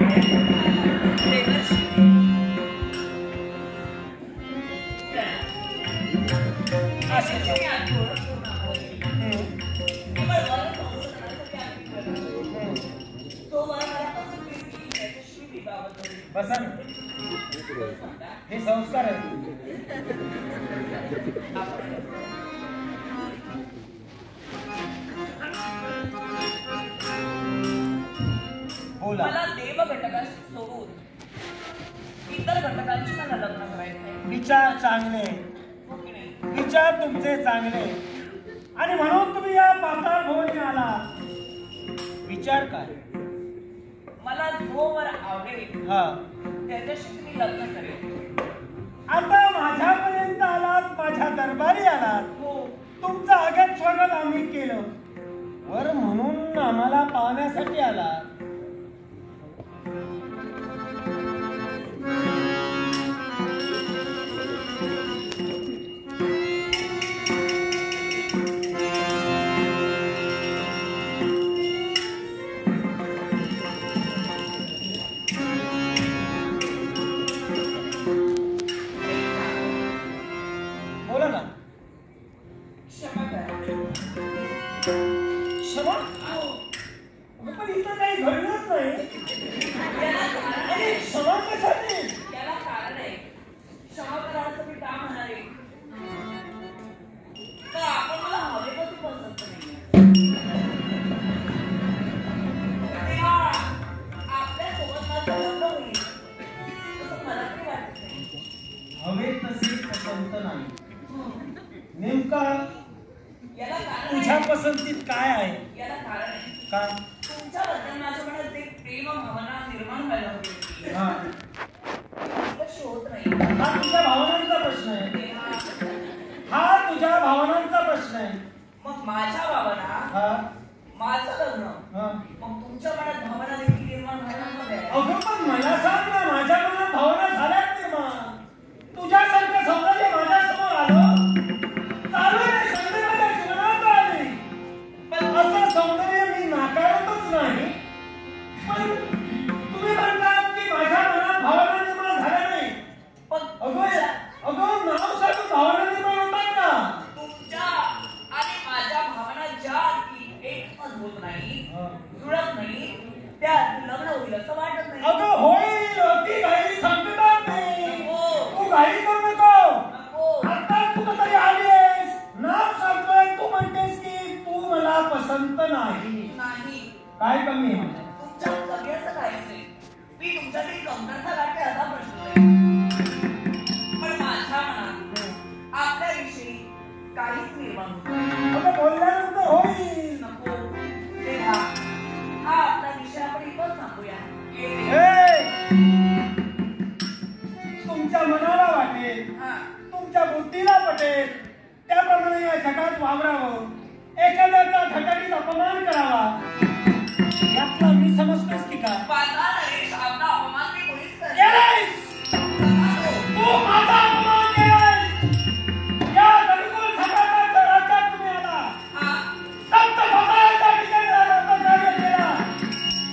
बसा. हे संस्कार आहे. बोला. मला देव घटकाशी सोडून इतर घटकांशी मला लग्न करायचंय. विचार चांगले. विचार तुमचे चांगले आणि म्हणून तुम्ही या पाताळ भवनी आला. विचार काय. मला जोवर आवडेल हा त्याच्याशी मी लग्न करेन. आता माझ्यापर्यंत आलात. माझ्या दरबारी आलात. तुमचं आगत स्वागत आम्ही केलं. बरं, म्हणून आम्हाला पाहण्यासाठी आला. बोला ना. क्षमा करा. क्षमा? पण इथं काही घडलंच नाही. याला कारण अरे आहे. क्षमा कशाची? याला कारण आहे. क्षमा करा असं मी का म्हणाले? तर आपण मला हवे कधी पसंत नाही. तेव्हा आपल्यासोबत माझं लग्न होईल असं मला तरी वाटत नाही. हवे तसे पसंत नाही. नेमकं याला कारण तुझ्या आहे. पसंतीत काय आहे? याला कारण आहे. काय? तुमच्याबद्दल माझ्या मनात जे प्रेम भावना निर्माण व्हायला होती हा, कशी होत नाही. हा तुझ्या भावनांचा प्रश्न आहे. तेव्हा हा तुझ्या भावनांचा प्रश्न आहे. मग माझ्या भावना हा, माझं लग्न हा. मग तुमच्या मनात भावना देखील निर्माण व्हायला नको आहे. अगं पण मला सांग ना, माझ्या मनात भावना झाल्यात निर्माण. तुझ्यासारखं सौंदर्य माझ्यासमोर आलं, चालू आहे, सगळे माझ्या जीवनात आले. पण असं सौंदर्य मी नाकारतच नाही. पण तुम्ही म्हणतात की माझ्या मनात भावना निर्माण झाल्या नाही. पण अगं नाव सांगून भावना निर्माण होतात का? तुमच्या आणि माझ्या भावना ज्या की एकमत होत नाही, जुळत नाही, त्या लग्न होईल असं वाटत नाही. अगं होईल, ती घाई संकटात नाही. नको. तू घाई करू नको. नको. आता कुठंतरी आलीस, नाव सांगतोय, तू म्हणतेस की तू मला पसंत नाही. नाही. काय कमी आहे माझ्यात? तुमच्या कमी असं काहीच नाही. मी तुमच्याकडे कमतरता वाटते असा प्रश्न नाही. पण माझ्या मनात आपल्याविषयी काहीच निर्माण होत नाही. अगं बोलल्यानंतर होईल. नको. तेव्हा हा आपला विषय आपण इथंच थांबूया. तुमच्या मनाला वाटेल, हा. तुमच्या बुद्धीला पटेल त्याप्रमाणे या जगात वावरावं, एखाद्याचा घटनेत अपमान करावा, यातला मी समजतोस की काय? पांढरा नरेश आपला अपमान मी मुळीच करत केलायस. तू माझा अपमान केलायस. या गणगोल सकाळच्या राज्यात तुम्ही आला, हा. सप्त भोपाळाच्या ठिकाणी राहण्याचा कार्य केला,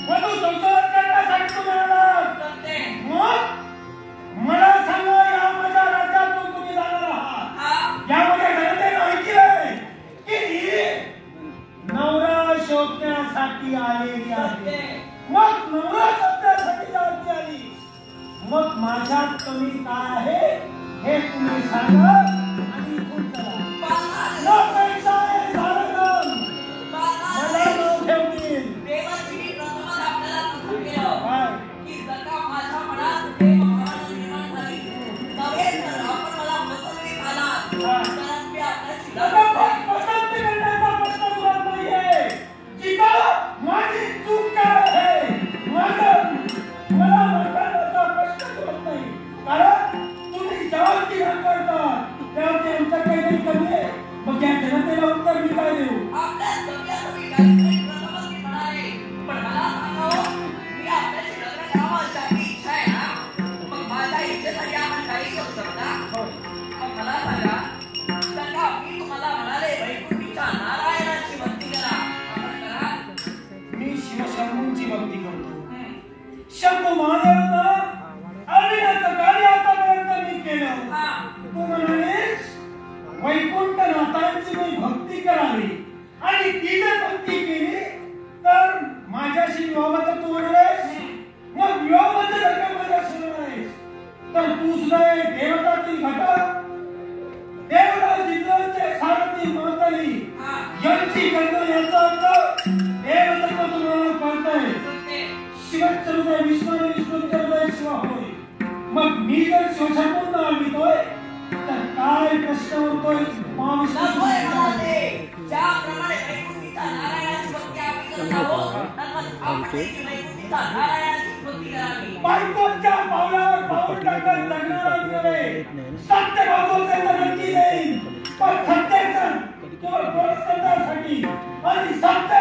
वधू संशोधन करण्यासाठी तुम्ही आलात. सत्य. मग मला सांगा, या माझ्या राज्यातून तुम्ही जाणार आहात. हा. या माझ्या जनतेने ऐकलंय की ही नवरा शोधण्यासाठी आलेली आहे. मग नवरा शोधण्यासाठी आली आली, मग माझ्यात कमी काय आहे हे तुम्ही सांगा आणि इथून चला. पांढरा न पैसा आहे सारं पांढरा मला नाव ठेवतील. देवाची मी प्रथमच आपल्याला नमूद केलं काय? की जर का माझ्या मनात प्रेम भावना निर्माण झाली, नव्हे तर आपण मला पसंतीत आलात, हा. तर मी आपल्याशी आता लग्न पण पसंती करण्याचा प्रश्न उरत नाहीये. जिथं माझी चूक काय आहे, मला म्हणण्याचा प्रश्न उरत नाही. कारण तुम्ही जेव्हा ती करता तेव्हा ते आमच्याकडे काही कमी आहे. मग या जनतेला उत्तर मी काय देऊ? आपल्या जगण्याचं मी काहीच नाही, प्रथमच मी म्हणाले. पण मला सांगावं, मी आपल्याशी लग्न करावं अशी आपली इच्छा आहे ना, मग माझ्या इच्छेसाठी आपण काही करू शकता. मग मला सांगा, जर का मी तुम्हाला म्हणाले वैकुंठीच्या नारायणाची भक्ती करा, आपण कराल? मी शिवशंभूंची भक्ती करतो. शंभू महादेवांना अभिनयाचं कार्य आतापर्यंत मी केलं. हा. तू म्हणालीस वैकुंठ नाथांची मी भक्ती करावी आणि ती जर भक्ती केली तर माझ्याशी विवाहाबद्दल तू म्हणालीस. मग विवाहाबद्दल जर का माझ्याशी म्हणालीस तर तू सुद्धा एक देवतातील घटक, देवता जिंकचे सारथी महतली हा. यांची कन्या, याचा अर्थ देवतत्व तुम्हाला कळतंय. सत्य. शिवचरुदय विष्णुचरुदय शिव होय. मग मी जर शिवशंभूंना आणतोय तर काय प्रश्न होतोय? नकोय मला ते. ज्याप्रमाणे वैकुंठीच्या नारायणाची भक्ती आम्ही करत आहोत, तसंच आपणही वैकुंठीच्या नारायणाची भक्ती करावी. बायकोच्या पावलावर पाऊल टाकत जगणारा नव्हे, सत्य बाजूचे तर नक्की येईल, पण सत्याचं केवळ पुरस्कारासाठी आणि सत्य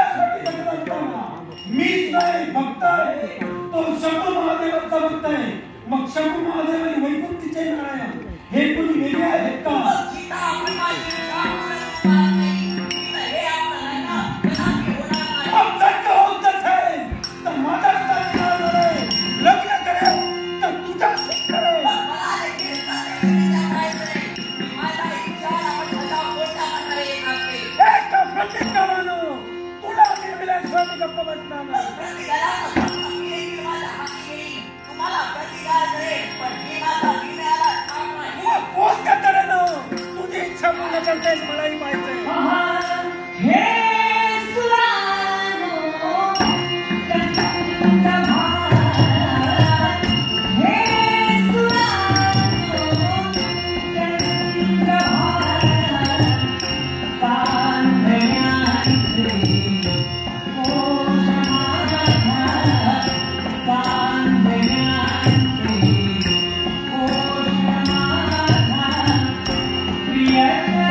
शंभू महादेव आणि वैकुंठीचे नारायण हे कोणी वेगळे आहेत का? सीता आपण माझी इच्छा पूर्ण होणार नाही. हे आपलं लग्न कदापि होणार नाही. अब लग्न होत असेल तर माझ्या लग्न करेल तर तुझ्याशी करेल. मला देखील सदैव करायचंय. माझ्या इच्छेला आपण माझ्या पोटा मानायला येणार नाही. एक प्रतिक्रमण तुला निर्मिल्याशिवाय मी गप्प बसणार नाही. प्रतिकाला मी देखील माझ्या हाती घेईन. तुम्हाला प्रतिकार करेल, पण मी माझा निर्णयाला ठाम नाही. कोणत्या तऱ्हेनं तुझी इच्छा पूर्ण करतेस मलाही पाहिजे. हे सुरानो चंद्रभान हे सुरानो चंद्रभान कांधयाचे ओ समाधा कांधयाचे ओ समाधा प्रियकरा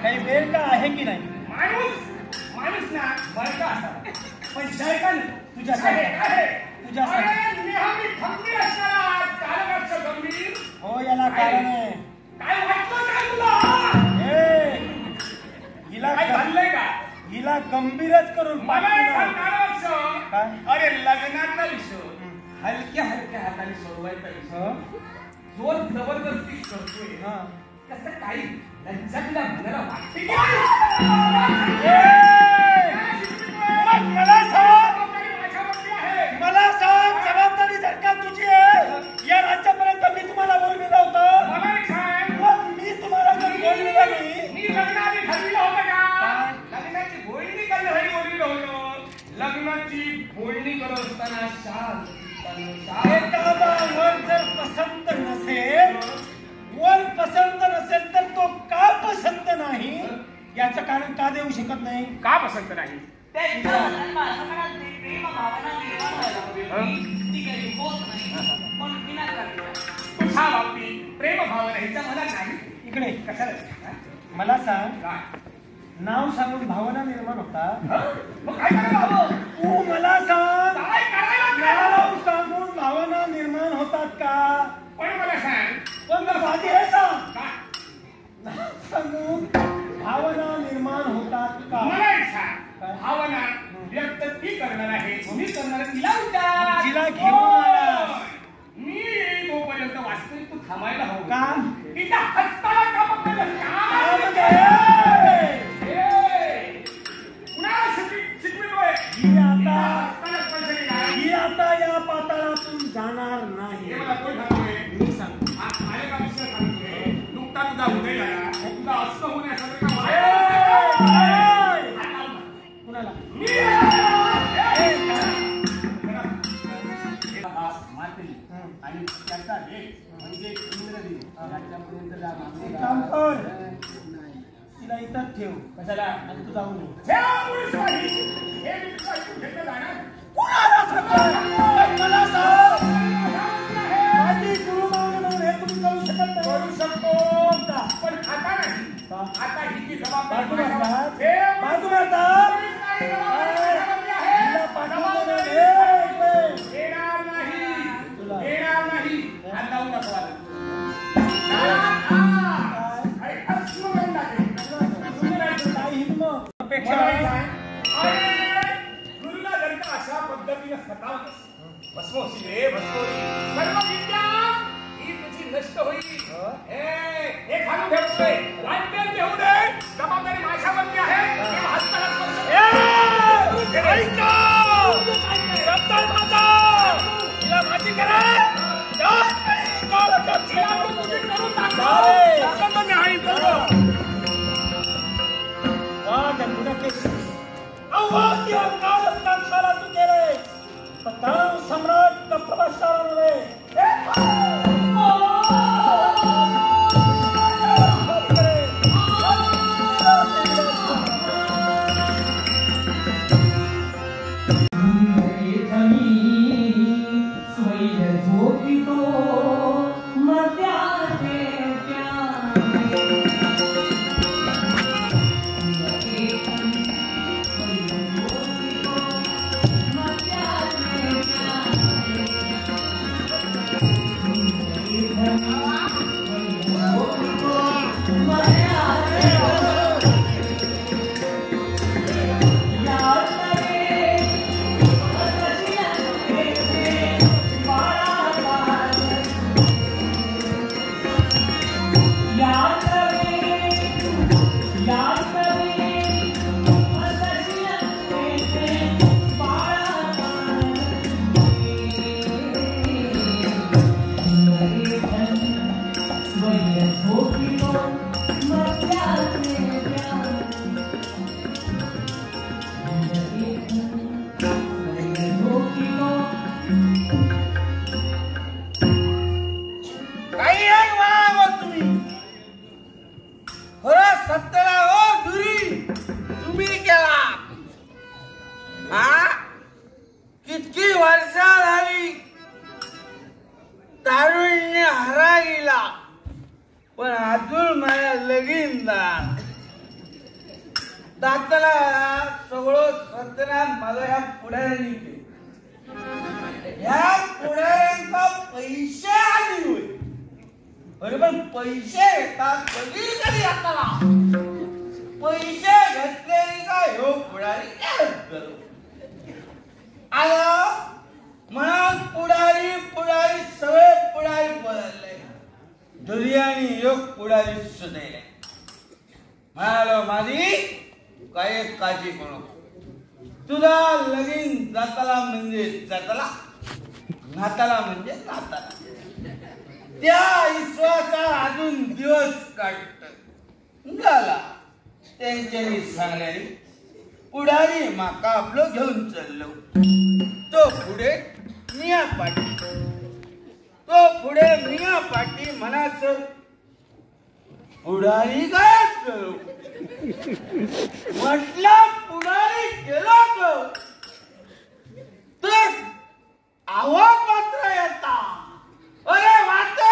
काही वेळ का आहे की नाही? माणूस ना बरका असा पण जय का तुझ्यासाठी तुझ्यासाठी नेहमी खंबीर असणारा कालवर्ष गंभीर हो याला कारण आहे. काय वाटलं काय तुला? ए, हिला काय झालंय का? हिला गंभीरच करून मला एक पाठवणार. कालवर्ष काय? अरे लग्नाचा विषय हलक्या हलक्या हाताने सोडवायचा विषय जो जबरदस्ती करतोय हा. कसं काही लज्जाला मनाला वाटते की मग मला सांग, माझ्यावरती आहे. मला सांग, जबाबदारी जर का तुझी आहे या राज्यापर्यंत मी तुम्हाला बोलविलं होतं. मला एक सांग, मग मी तुम्हाला जर बोलविलं नाही मी लग्नाआधी ठरविलं होतं का? काय? लग्नाची बोलणी करण्यासाठी बोलविलं होतं. लग्नाची बोलणी करत असताना शांत एखादा वर जर पसंत नसेल, वर पसंत नसेल तर तो का पसंत नाही याचं कारण का देऊ शकत नाही? का पसंत नाही? त्यांच्या मनात जी प्रेम भावना निर्माण व्हायला हवी ती काही होत नाही. म्हणून विनाकारण केला. तुझ्या बाबतीत प्रेम भावना ह्याच्या मनात नाही. इकडे कशाला? मला सांग, काय? नाव सांगून भावना निर्माण होतात. मग काय करायला हवं? तू मला सांग, काय करायला काय? नाव सांगून भावना निर्माण होतात का? पण मला सांग, पण मग आधी हे सांग, काय? नाव सांगून भावना निर्माण होतात का? मला एक सांग, काय? भावना व्यक्त ती करणार आहे, मी करणार तिला विचार. तिला घेऊन आलास. मी तोपर्यंत वास्तविक तू थांबायला हवं का? तिच्या हस्ताला का बघतोय? काम काय? दे. ए, कुणाला शिकवितोय? ही आता हस्ताला स्पर्श केला. ही आता या पाताळातून जाणार हे नाही. मला कोण सांगतोय? मी सांगतो. माझ्या का विषय सांगतोय? नुकता तुझा उदय झाला. तुझा अस्त होण्यासारखं का ए, वाईट? ए, कुणाला? मी आणि त्याचा देश म्हणजे इंद्रदेव याच्यापर्यंत एक काम कर, तिला इथं ठेव. कशाला? आणि तू जाऊन ये. हे मी तुझं ऐकून घेतलं जाणार. कुणाला सांगतोय? मग मला सांग, माझी गुरुमावली म्हणून हे तुम्ही करू शकत नाही. करू शकतो का? पण आता नाही. का? आता ही जी बाजू जबाबदारी मारतात. हे बाजू मारतात. हिला पाठवून दे ना. ए, इकडे. येणार नाही. तुला. येणार नाही. आणि लावून दाखवा. काय? अरे, अस्म करून टाकेल. काय हिंमत? अपेक्षा मला आहे. सांग, अरे, गुरुला जर का अशा पद्धतीने सतावतोस, भस्मोशी रे भस्मोशी. सर्व विद्या ही तुझी होईल. हे खालून ठेवतोय वाटपेल घेऊ दे. जबाबदारी माझ्यावरती आहे. हे हाताला स्पर्श ऐका सत्तर माता तिला माझी करा सम्राट कप्पभाषाराने पण अजून माझ्या लगीन दाताला सगळं सत्यनाथ माझा या पुढाऱ्यांनी केलं. या पुढाऱ्यांचा पैसे आली होय बरोबर. पैसे येतात कधी कधी आता पैसे घेतलेली का ह्यो पुढारी करू आला म्हणा. पुढारी पुढारी सगळे पुढारी बदलले. दुर्यानी योग पुढारी सुधारले. म्हणालो माझी काय काळजी करू. तुझा लगीन जाताला म्हणजे जाताला नाताला म्हणजे नाताला. त्या विश्वासा अजून दिवस काढत झाला. त्यांच्यानी सांगणारी पुढारी माका आपलं घेऊन चाललो. तो पुढे मिया पाटी. तो पुढे मिया पाटी म्हणाच पुढारी काय करू. म्हटलं पुढारी गेला तर आवा पात्र येता. अरे वाचा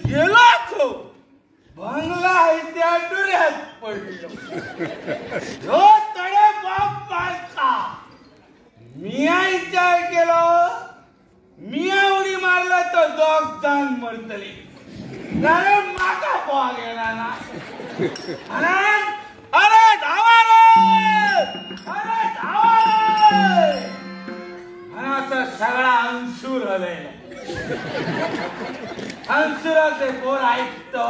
गेलाच बंगला आहे त्या डुऱ्यात पडलो. जो तडे बाप मारता मिया विचार केलो. मिया उडी मारला तर दोघ जण मरतली. कारण माका पोहा गेला ना. अरे धावा रे अरे धावा रे म्हणाचा सगळा अंशूर हलयला. अंशुराचे पोर ऐकतो.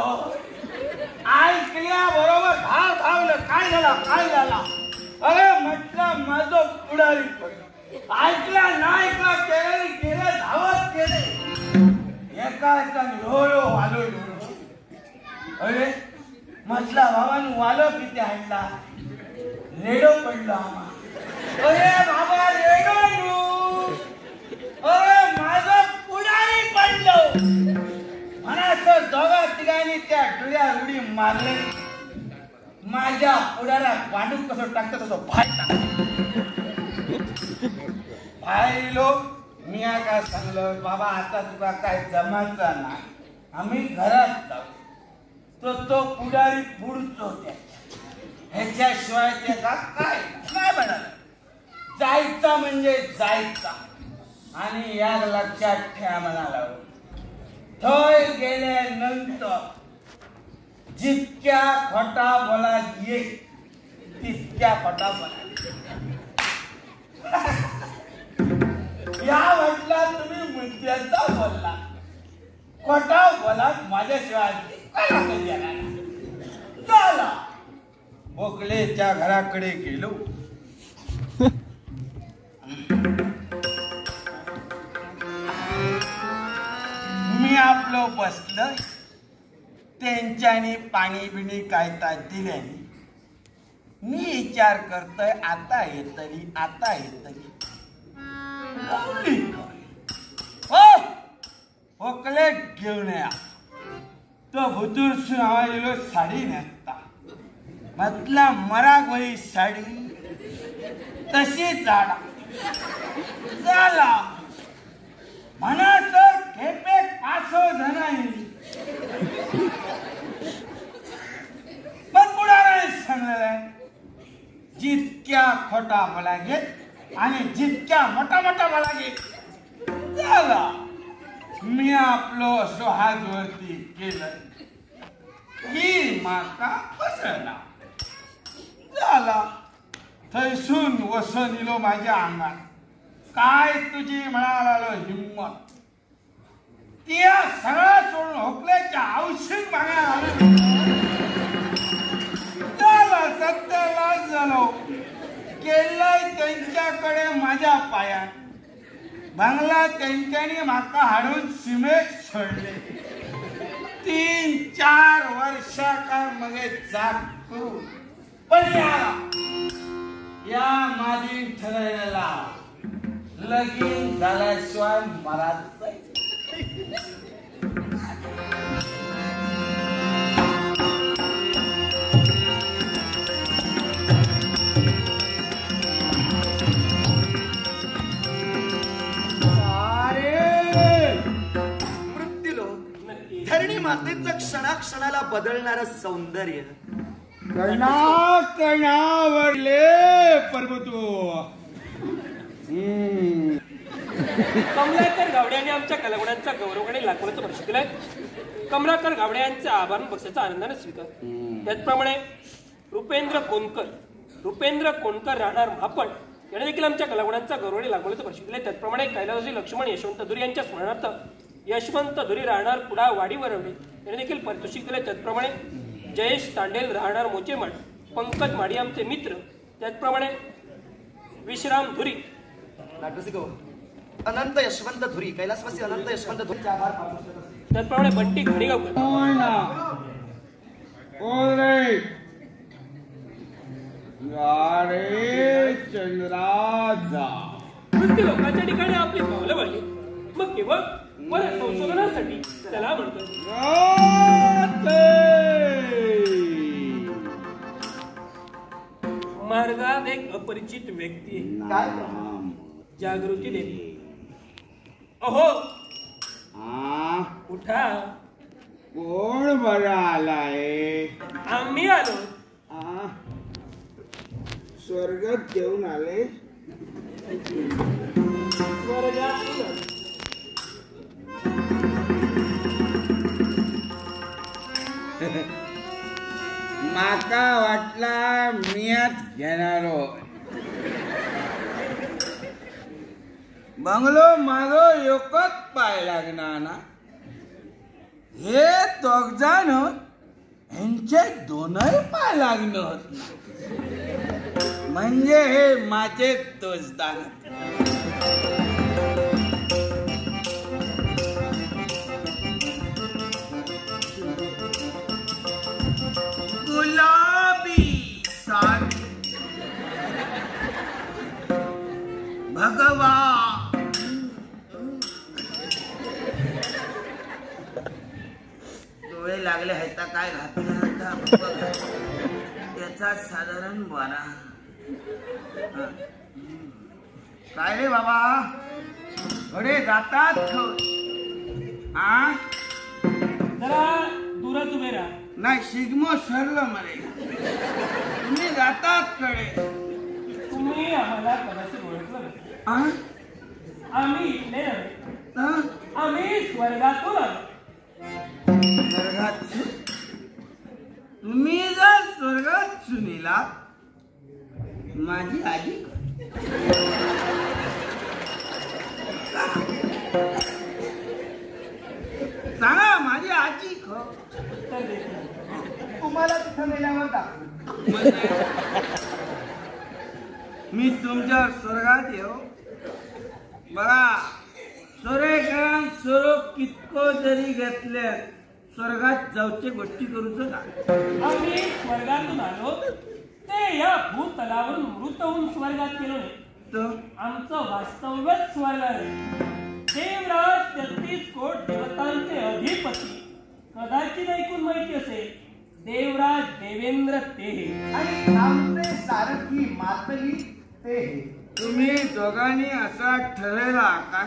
ऐकल्या बरोबर धावलं. काय झाला काय झाला. अरे म्हटलं माझं पुढारी पडलं. ऐकला ना ऐकला केले धावत केले. एका लोळो वालो लोळो. अरे म्हटला बाबांनी वालो किती हाडला. रेडो पडलो आम्हा. अरे बाबा रेडो. अरे माझं पुढारी पडलो. म्हणाचं दोघा तिघांनी त्या डुळ्या उडी मारले. माझ्या पुढाऱ्या पांडू कसं टाकतं तसं भाई टाकत भाईलो. मी काय सांगलं बाबा आता तुला काय जमायचा नाही. आम्ही घरात जाऊ. तो पुढारी पुढचो ह्याच्याशिवाय त्याचा काय नाही म्हणाल. जायचा म्हणजे जायचा. आणि या लक्षात ठेवा म्हणाला. थंय गेल्यानंतर जितक्या खोटा बोला येईल तितक्या खोटा बोला. या म्हटला तुम्ही मुद्द्याचा बोलला, खोटा बोलात माझ्याशिवाय झाला. भोकलेच्या घराकडे गेलो. मी आपलो बसलं. त्यांच्यानी पाणी बिणी काय ता दिल्याने मी विचार करतोय आता येतली भोकले घेऊन या. तो भुतूरसून आवाजलो साडी नेसता. म्हटला मरागोळी साडी तशी झाडा झाला म्हणा तर खेपे 500 जणांनी पण पुढाऱ्याने सांगलेलं जितक्या खोटा बोला घेत आणि जितक्या मोठा बोला घेत झाला. मी आपलो असो हातवरती केलं ही माका पसरला झाला. थैसून वसन इलो माझ्या अंगात. काय तुझी म्हणाला हिंमत. त्या सगळा सोडून होकल्याच्या औषध मागायला आलं झाला. सत्यालाच झालो. केलंय त्यांच्याकडे माझ्या पायात. बंगला त्यांच्यानी माका हाडून सिमेंट सोडले. 3-4 वर्षा काय मगे जाग करू पण या माझी ठरलेला लगीन झाल्याशिवाय मरायचं. धरणी मातेचं क्षणाक्षणाला बदलणारं सौंदर्य कणावरले पर्वतो. कमलाकर गावड्याने आमच्या कलागुणांचा गौरवकडे लाखोचं वर्ष दिलंय. कमलाकर गावडे यांचे आभार बक्षाचा आनंदाने स्वीकार. त्याचप्रमाणे रुपेंद्र कोणकर राहणार महापण याने देखील आमच्या कलागुणांचा गौरवकडे लाखोचं वर्ष दिले. त्याचप्रमाणे कैलासवासी लक्ष्मण यशवंत धुरी यांच्या स्मरणार्थ यशवंत धुरी राहणार कुडा वाडी वरवडे याने देखील पारितोषिक दिले. त्याचप्रमाणे जयेश तांडेल राहणार मोचेमाड, पंकज माडी आमचे मित्र. त्याचप्रमाणे विश्राम धुरी, अनंत यशवंत धुरी, कैलासवासी अनंत यशवंत धुरीचे आभार मानतो. त्याचप्रमाणे बंटी घाणीगावकर. वृत्ती लोकांच्या ठिकाणी आपली पावलं वाढली. मग केवळ परत संशोधनासाठी त्याला म्हणतो. मार्गात एक अपरिचित व्यक्ती काय जागृती देवी. अहो उठा. कोण बरा आलाय? आम्ही आलो. स्वर्गात घेऊन आले. स्वर्गात माका वाटला मियात घेणारो. बंगलो मागो एकच पाय लागणार ना. हे दोघजण ह्यांचे 2 पाय लागणार म्हणजे हे माझे दोस्तान. गुलाबी साडी भगवा डोळे लागले आहेत काय घातलं त्याचा साधारण 12. काय रे बाबा थोडे जातात जरा दूरच उभे राहा. नाही शिगमो सरलं मरे. तुम्ही जातात कडे. तुम्ही आम्हाला कदाचित ओळखलं नाही. आम्ही इथले नव्हे. आम्ही स्वर्गातून आलो. स्वर्गात तुम्ही जर स्वर्गात सुनीला माझी आजी सांगा माझी आजी उत्तर देत नाही. तुम्हाला तिथं नेल्यावर दाखवू. मी तुमच्या स्वर्गात येऊ बघा. सोरेकरान स्वरूप कितको जरी घेतले स्वर्गात जाऊचे गोष्टी करूच का. आम्ही स्वर्गातून आलो ते या भूतलावरून मृत होऊन स्वर्गात गेलो नाही. तर आमचं वास्तव्यच स्वर्ग आहे. देवराज 33 कोट देवतांचे अधिपती. कदाचित ऐकून माहिती असेल देवराज देवेंद्र ते हे. आणि आमचे सारथी मातली ते हे. तुम्ही दोघांनी असा ठरवला का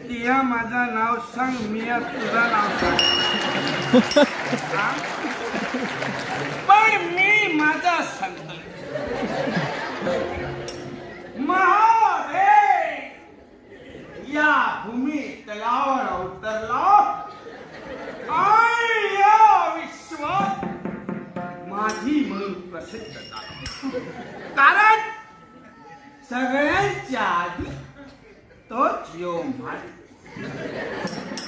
तिया माझं नाव सांग मी तुझं नाव सांग. हा? पण मी माझा सांगतो महारे या भूमी तलावर अवतरला आणि या विश्वात माझी म्हणून प्रसिद्ध झाला. कारण सगळ्यांच्या आधी तोच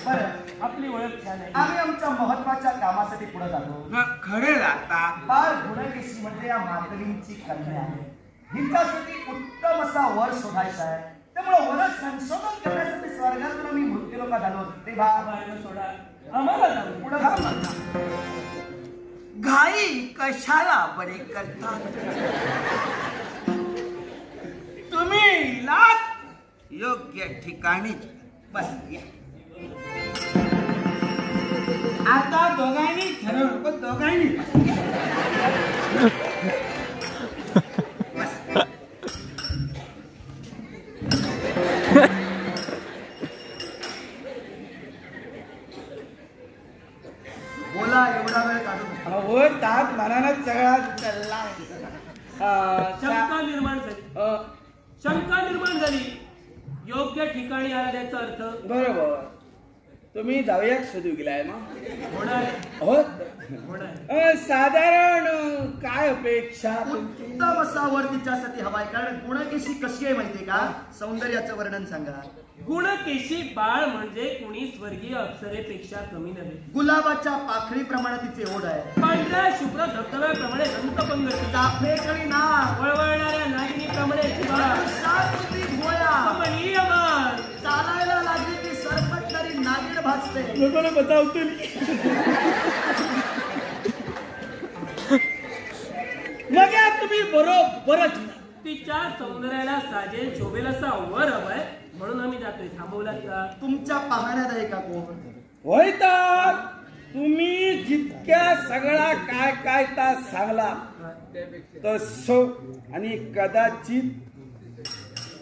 बरं, आपली ओळख छान आहे. आम्ही आमच्या महत्वाच्या कामासाठी पुढे जातो. खरे जातात. बाळ गुणकेशी म्हणजे या मातलींची कन्या आहे. हिच्यासाठी उत्तम असा वर शोधायचा आहे. त्यामुळे वर संशोधन करण्यासाठी स्वर्गातून आम्ही मृत्यू लोक झालो. ते मार्ग सोडा आम्हाला जाऊ. पुढे घाई कशाला बरे करता. तुम्ही लाट योग्य ठिकाणी बसल्या. आता दोघांनी ठरवलं पण दोघांनी बोला, एवढा वेळ काढून हो ताप मनानं सगळा चालला. शंका निर्माण झाली. शंका निर्माण झाली. योग्य ठिकाणी आल्याचा अर्थ बरोबर. तुम्ही जाऊया शोधू गेलाय ना. होणार हो होणार. साधारण काय अपेक्षा तुमची. उत्तम असा वर तिच्यासाठी हवाय. कारण गुणकेशी कशी आहे माहितीये का. सौंदर्याचं वर्णन सांगा. गुणकेशी बाळ म्हणजे कुणी स्वर्गीय अप्सरेपेक्षा कमी नव्हे. गुलाबाच्या पाखळीप्रमाणे तिचे ओढ आहे. पांढऱ्या शुभ्र धबधब्याप्रमाणे दंतपंगती. चाफेकळी ना वळवळणाऱ्या नागिनीप्रमाणे बाळ. शांती भोया. कमनीय मान. चालायला लागली की सरपटणारी नागिन भासते. लोकांना बतावतो. मग या तुम्ही बरोबरच तिच्या सौंदर्याला साजेल शोभेल असा वर हवाय म्हणून आम्ही जातोय. थांबवलात का. तुमच्या पाहण्यात आहे का कोण. होय तर तुम्ही जितक्या सगळा काय काय ता सांगला तसो आणि कदाचित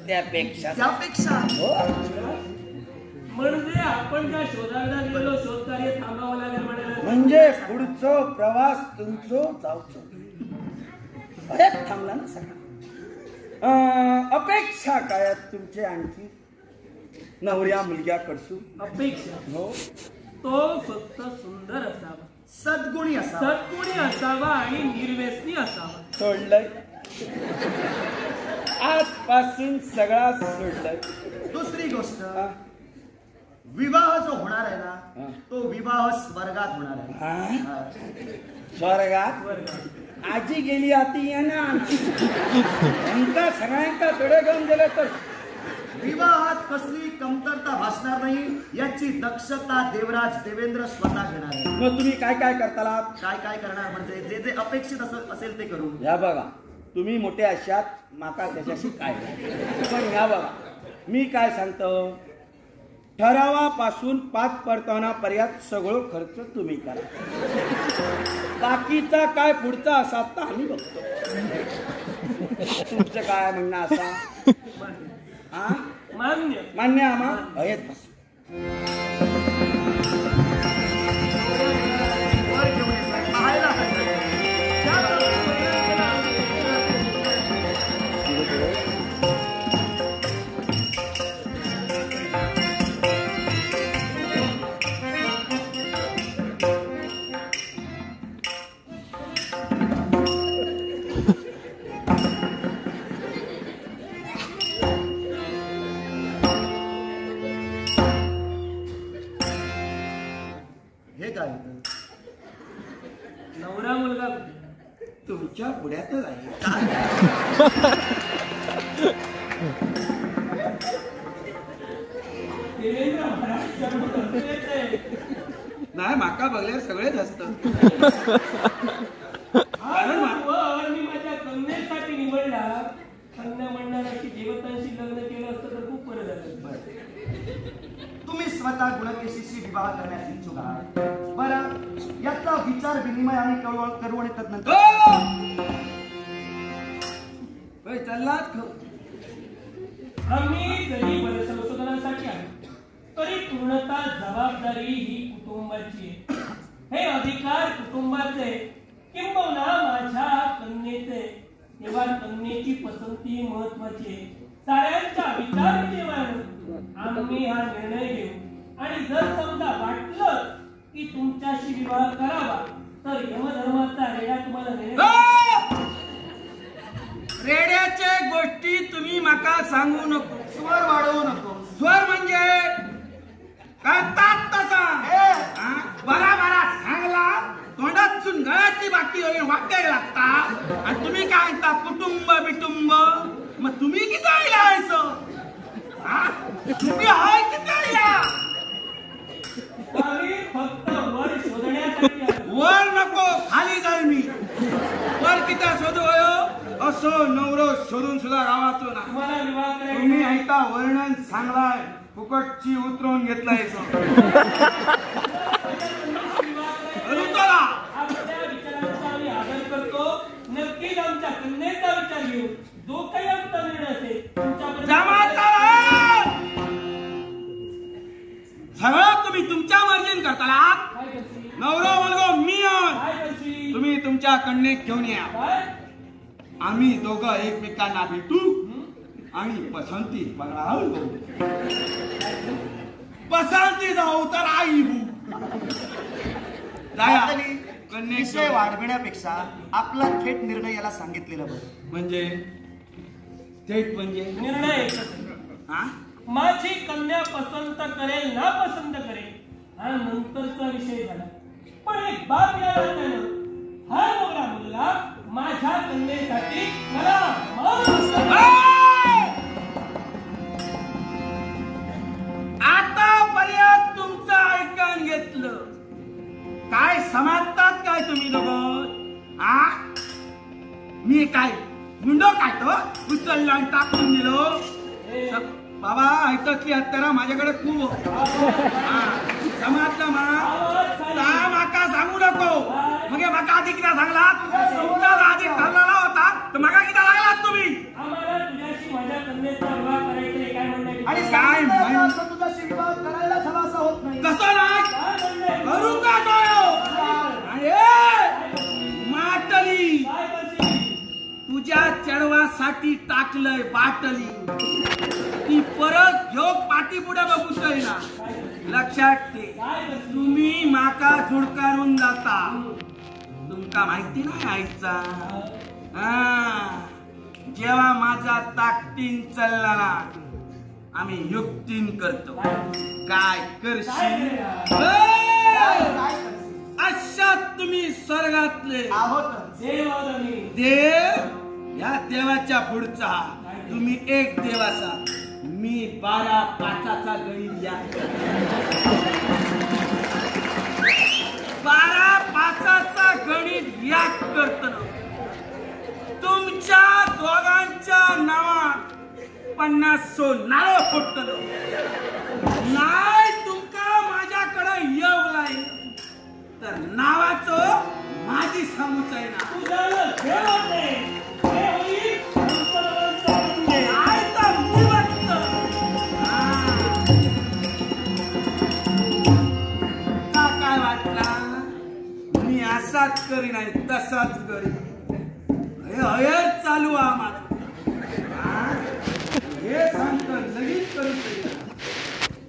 त्यापेक्षा त्यापेक्षा हो. म्हणजे आपण ज्या शोधायला गेलो शोधकार्य थांबावं लागेल म्हणाले. म्हणजे पुढचं प्रवास तुमचं जाऊचं थांबला ना सगळा. अपेक्षा काय आहेत तुमचे आणखी नवऱ्या मुलग्याकडसून. अपेक्षा हो. तो फक्त सुंदर असावा. सद्गुणी असा. सद्गुणी असावा आणि निर्व्यसनी असावा. सोडलंय आजपासून सगळा सोडलंय. दुसरी गोष्ट विवाह जो होणार आहे हा. ना तो विवाह स्वर्गात होणार आहे. हा? हा. स्वर्गात आजी गेली आती या ना यांका सगळ्यांका थोडे घेऊन गेलं तर विवाहात कसली कमतरता भासणार नाही याची दक्षता देवराज देवेंद्र स्वतः घेणार आहे. मग तुम्ही काय काय करताला. काय काय करणार म्हणजे जे जे अपेक्षित असेल ते करू. या बघा तुम्ही मोठे अशात माका त्याच्याशी काय पण या बघा मी काय सांगतो. ठरावापासून 5 परतावनापर्यंत सगळं खर्च तुम्ही करा. बाकीचा काय पुढचा असा तर आम्ही बघतो. तुमचं काय म्हणणं असा. हा मान्य. मान्य आम्हा आहेत बस. वर घेऊन येतोय. पाहायला हवं. नवरा मुलगा तुमच्या पुढ्यातच आहे. देवेंद्र महाराज नाही माका बघल्यावर सगळेच असतं. मी माझ्या कन्येसाठी निवडला. कन्या म्हणणार की देवतांशी लग्न केलं असतं तर खूप बरं झालं. तुम्ही स्वतः गुणकेशीशी विवाह करण्यास इच्छुक आहात. बरं, याचा विचार विनिमय आणि कळवण येतात नंतर. चाललात आम्ही जरी बरे संशोधनासाठी आहे तरी पूर्णतः जबाबदारी ही कुटुंबाची आहे. हे अधिकार कुटुंबाचे किंबहुना माझ्या कन्येचे. तेव्हा कन्येची पसंती महत्वाची आहे. साऱ्यांच्या विचार विनिमयाने आम्ही हा निर्णय घेऊ आणि जर समजा वाटलं की तुमच्याशी विवाह करावा तर यमधर्माचा रेडा तुम्हाला रेड्याचे गोष्टी तुम्ही माका सांगू नको. स्वर वाढवू नको. स्वर म्हणजे करतात तसा बरा बरा सांगला तोंडातून गळ्याची बाकी वाक्य लागता आणि तुम्ही काय म्हणता कुटुंब बिटुंब. मग तुम्ही किती आयला तुम्ही हाय किती फक्त वर शोधण्यासाठी. वर नको खाली जाईल मी. वर किती शोधू असो नवरो शोधून सुद्धा गावातून. तुम्हाला विवाह तुम्ही ऐका वर्णन सांगलाय फुकटची उतरवून घेतलाय. आपल्या विचारांचा आम्ही आदर करतो. नक्कीच आमच्या कन्येचा विचार घेऊ. जो काही आमचा निर्णय असेल सगळं तुम्ही तुमच्या मर्जीन करता. नवरो मुलगो मी तुम्ही तुमच्या कन्येक घेऊन या. आम्ही दोघं एकमेकांना भेटू आणि पसंती बघावं. पसंती जाऊ तर आई विषय वाढविण्यापेक्षा आपला थेट निर्णय याला सांगितलेला बरं. म्हणजे थेट म्हणजे निर्णय माझी कन्या पसंत करेल ना पसंत करेल हा नंतरचा विषय झाला. पण एक बाब या हा नवरा मुलगा माझ्या कन्येसाठी मला आतापर्यंत तुमचं ऐकून घेतलं. काय समजतात काय तुम्ही लोक. मी काय मुंडो काय तो उचललो आणि टाकून दिलो. बाबा ऐकतली हत्यारा माझ्याकडे खूप समजलं माका सांगू नको. मग माका आधी किती सांगला तुमचा आधी ठरलेला होता तर मगा किती लागलात तुम्ही. आम्हाला तुझ्याशी माझ्या कन्येचा विवाह करायचा काय म्हणणं. आणि काय तुझ्याशी विवाह करायला झाला असा होत नाही. कसं नाही करू का माटली तुझ्या चढवासाठी टाकलंय बाटली. ती परत घेऊ पाठी पुढे बघू ना. लक्षात ठेव तुम्ही माका झुडकारून जाता. तुमका माहिती नाही आईचा. जेव्हा माझा ताकदीन चालला ना आम्ही युक्तीन करतो. काय करशील अशा तुम्ही स्वर्गातले देव. या देवाच्या पुढचा तुम्ही एक देव असा. मी 12-5चा गणित या 12-5चा गणित याद करतो. तुमच्या दोघांच्या नावात 50 नारळ फोडतो. नाही तुमका माझ्याकडे येऊ लागेल तर नावाचं माझी समूच आहे ना. काय वाटला मी असाच करी नाही तसाच करी. हयच चालू आम्हाला हे सांगतो लगेच करू.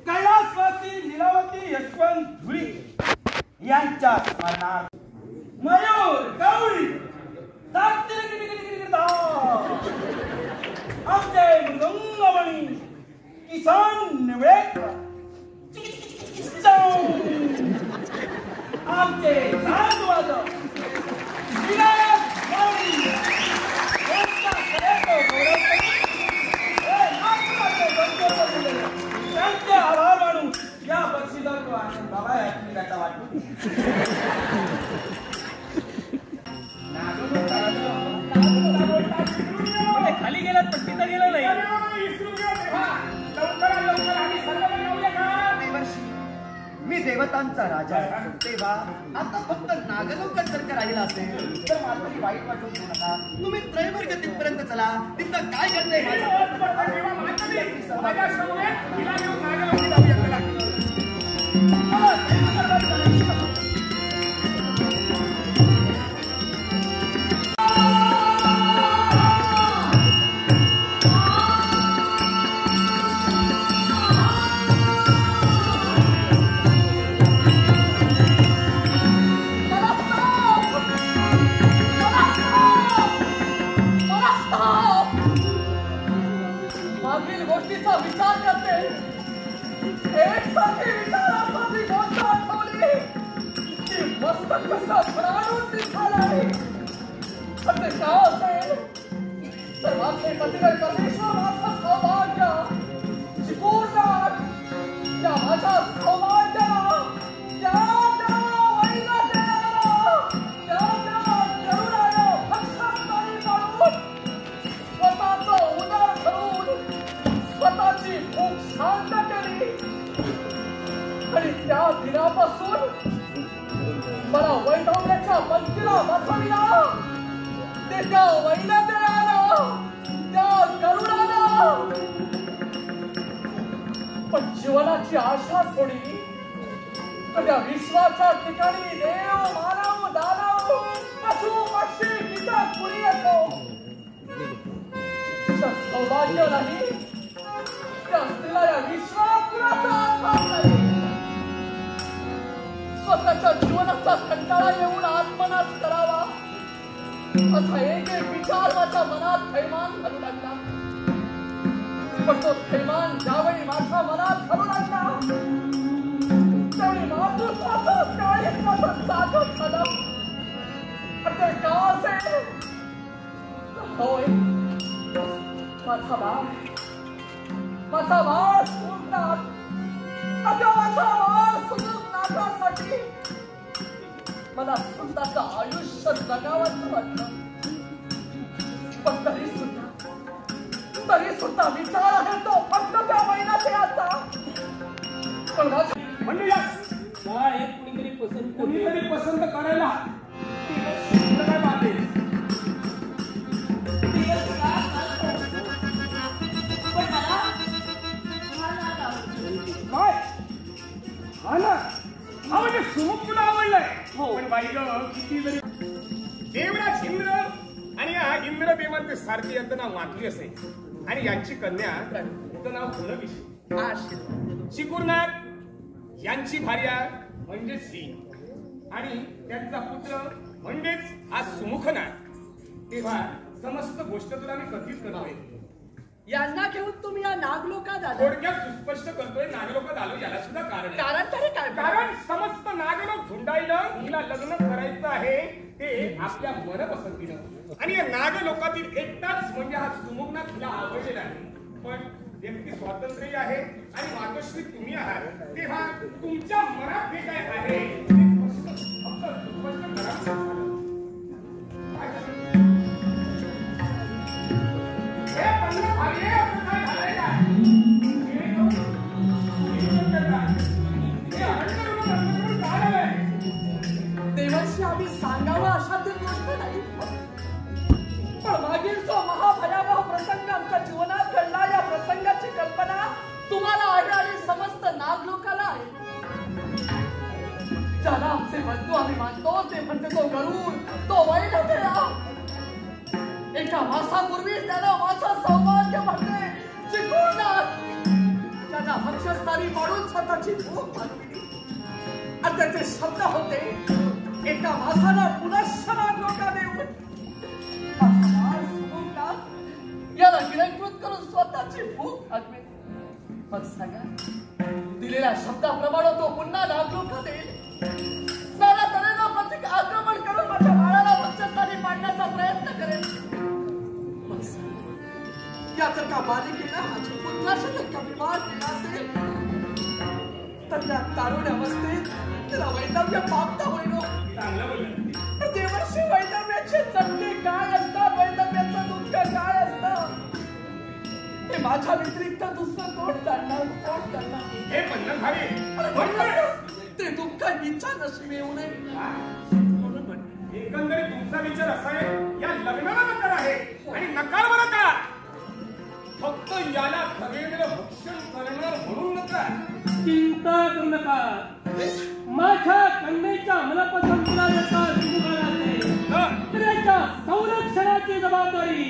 कैलासवासी लीलावती यशवंत धुळी यांच्या स्मरणार्थ मयूर गौरी आमचे मृदंगमणी किसान निवेदकर आमचे साधवादक खाली गेलात पण तिथं गेलं नाही. मी देवतांचा राजा आहे. तेव्हा आता फक्त नागलोकच जर का राहिला असेल तर मात्र वाईट वाटून घेऊ नका. तुम्ही त्रैवर्ग तिथपर्यंत चला. तिथं काय घडतंय जीवनाची आशा सोडली त्या विश्वाच्या ठिकाणी देव मानव दानव पशु पक्षी किती पुढे येतो. सौभाग्य नाही त्या स्त्रीला या विश्वापुराचा आत्मा नाही. स्वतःच्या जीवनाचा कंटाळा येऊन आत्मनाश करावा असा एक विचार माझ्या मनात थैमान घालू लागला. पण तो थैमान ज्यावेळी माझ्या मनात घालू लागला त्यावेळी मातृत्वाचं काळीत्वाचं जागृत झालं. ते का असेल? होय माझा बाळ सुटणार. माझा बाळ सुटण्यासाठी मला स्वतःचं आयुष्य जगावंच वाटलं. पण तरी सुद्धा विचार आहे तो फक्त त्या महिन्यात याचा. पण म्हणजे बाळ एक कुणीतरी पसंत करायला काय बात आहे. काय हा ना हा म्हणजे सुमुख तुला आवडलाय. पण बाई ग किती जरी देवराज इंद्र आणि हा इंद्र देवांचे सारथी यांचं नाव मातली असेल आणि यांची कन्या तिचं नाव फुलविशी. चिकुरनाथ यांची भार्या म्हणजे सिंह आणि त्यांचा पुत्र म्हणजेच हा सुमुखनाथ. तेव्हा समस्त गोष्ट तुला मी कथीत करतोय. यांना घेऊन तुम्ही या नागलोकात आला. थोडक्यात सुस्पष्ट करतोय नागलोकात आलो याला सुद्धा कारण कारण तरी काय? कारण समस्त नागलोक झुंडाईनं हिला लग्न करायचं आहे ते आपल्या मनपसंतीनं. आणि या नागलोकातील एकटाच म्हणजे हा सुमुखनाथ हिला आवडलेला आहे. पण व्यक्ती स्वातंत्र्य आहे आणि मातोश्री तुम्ही आहात. तेव्हा तुमच्या मनात हे काय आहे ते स्पष्ट करा. देवाशी आम्ही सांगावं अशा ती गोष्ट नाही. पण मागील जो महाभयावह प्रसंग आमच्या जीवनात घडला या प्रसंगाची कल्पना तुम्हाला आहे आणि समस्त नागलोकाला आहे. ज्याला आमचे बंधू आम्ही मानतो ते म्हणजे तो गरुड, तो वैलटेरा. एका मासापूर्वी त्यानं माझं सौभाग्य म्हणजे चिकुरनाथ त्यांना भक्षस्थानी पाडून स्वतःची भूक भागविली. आणि त्याचे शब्द होते एका मासानं पुनश्च नागलोका देऊन याला गिळंकृत करून स्वतःची भूक भागवेल. मग सांगा दिलेल्या शब्दाप्रमाणे तो पुन्हा नागलोका देईल. नाना तऱ्हेनं प्रत्येक आक्रमण करून माझ्या बाळाला भक्षस्थानी पाडण्याचा प्रयत्न करेल. मग सांगा या जर का बालिकेला माझ्या पुत्राशी जर का विवाह केला असेल तर त्या तारुण अवस्थेत त्याला वैधव्य प्राप्त होईल. चांगलं बोललं. देवर्षी वैधव्याचे चटके काय असतात, वैधव्याचं दुःख काय असतं हे माझ्या व्यतिरिक्त दुसरं कोण जाणणार, कोण जाणणार. हे म्हणणं झाले. ते दुःख इच्छा नशिबी येऊ नये. एकंदरीत तुमचा विचार असा आहे, या लग्नाला नकार आहे आणि नकार बरं का, फक्त याला खरेदीला भक्षण करणार म्हणून नकार. चिंता करू नका. माझ्या कन्येच्या मनापसंतीला येता सुमुखाला असेल तर याच्या संरक्षणाची जबाबदारी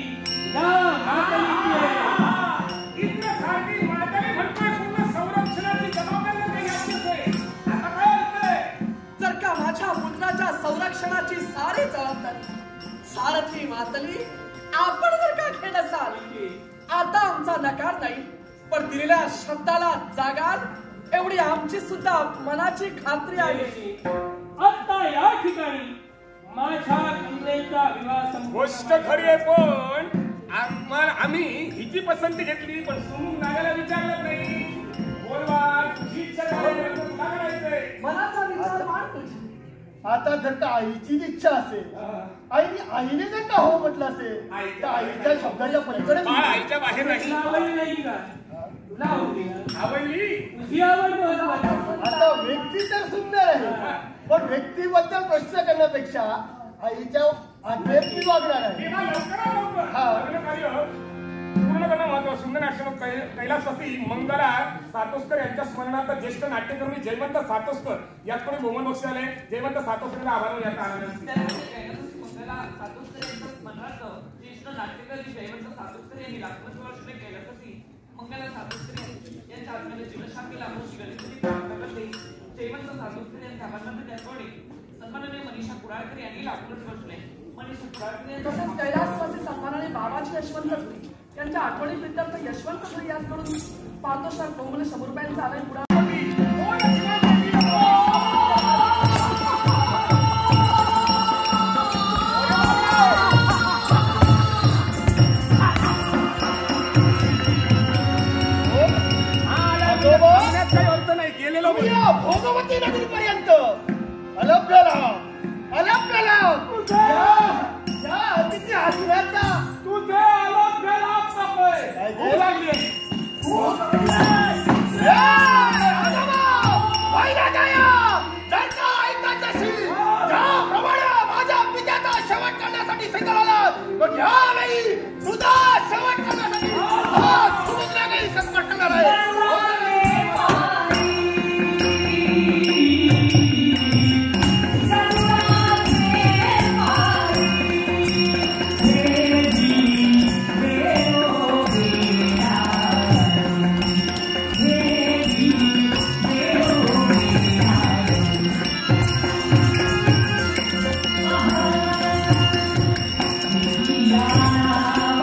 या मातालीची आहे. इतक्यासाठी माताली म्हणतोय पूर्ण संरक्षणाची जबाबदारी काही याचीच आहे. आता काय होतंय? जर का माझ्या पुत्राच्या संरक्षणाची सारी जबाबदारी सारथी मातली आपण जर का घेत असाल, आता आमचा नकार नाही, पण दिलेल्या शब्दाला जागाल एवढी आमची सुद्धा मनाची खात्री आहे. आता या ठिकाणी माझ्या कन्येचा विवाह गोष्ट खरी आहे, पण आम्ही हिची पसंती घेतली, पण सुमून नागाला विचारलं नाही. बोलवा, तुझी इच्छा काय आहे, तुला करायचंय. मनाचा विचार मान तुझी. आता जर का आईची इच्छा असेल, आईने जर का हो म्हटलं असेल, तर आईच्या शब्दाच्या पलीकडे बाळ आईच्या बाहेर नाही. आवडली नाही का? तुला आवडली ना? आवडली. तुझी आवड महत्वाची. आता व्यक्ती तर सुंदर आहे, पण व्यक्तीबद्दल प्रश्न करण्यापेक्षा आईच्या आज्ञेत मी वागणार आहे. तेव्हा लवकरात लवकर लग्न कार्य पूर्ण करणं महत्वाचं. सुंदर आश्रम कैलासवासी मंगला सातोस्कर यांच्या स्मरणार्थ ज्येष्ठ नाट्यकर्मी जयवंत सातोस्कर यात कोणी बहुमान बक्षीस आले. जयवंत सातोस्करला आभार याचा आनंद. मंगला सातोस्कर यांच्या स्मरणार्थ ज्येष्ठ नाट्यकर्मी जयवंत सातोस्कर यांनी लाखों वर्षाने कैलासवासी मंगला सातोस्कर यांच्या आत्म्याला जीवनशांतीला अमृत गणपती प्राप्त करते. जयवंत सातोस्कर यांच्या आभारानंतर त्याचवेळी सन्माननीय मनीषा कुडाळकर यांनी लाखों वर्षाने मनीषा कुडाळकर तसेच कैलासवासी सन्माननीय बाबाजी यशवंत यांच्या आठवणी प्रित्यर्थ यशवंत श्री यांकडून पारदोषा कोंबले 100 रुपयांचा आलय पुढा. काही अर्थ नाही. गेलेलो भोगवती नगरीपर्यंत अलभ्याला अतिथी आशीर्वादा तुझे आलोक माझ्या पित्याचा शेवट करण्यासाठी सिद्ध झाला, पण यावेळी तुझा शेवट करण्यासाठी समुद्राकडे संकट करणार आहे. Yeah.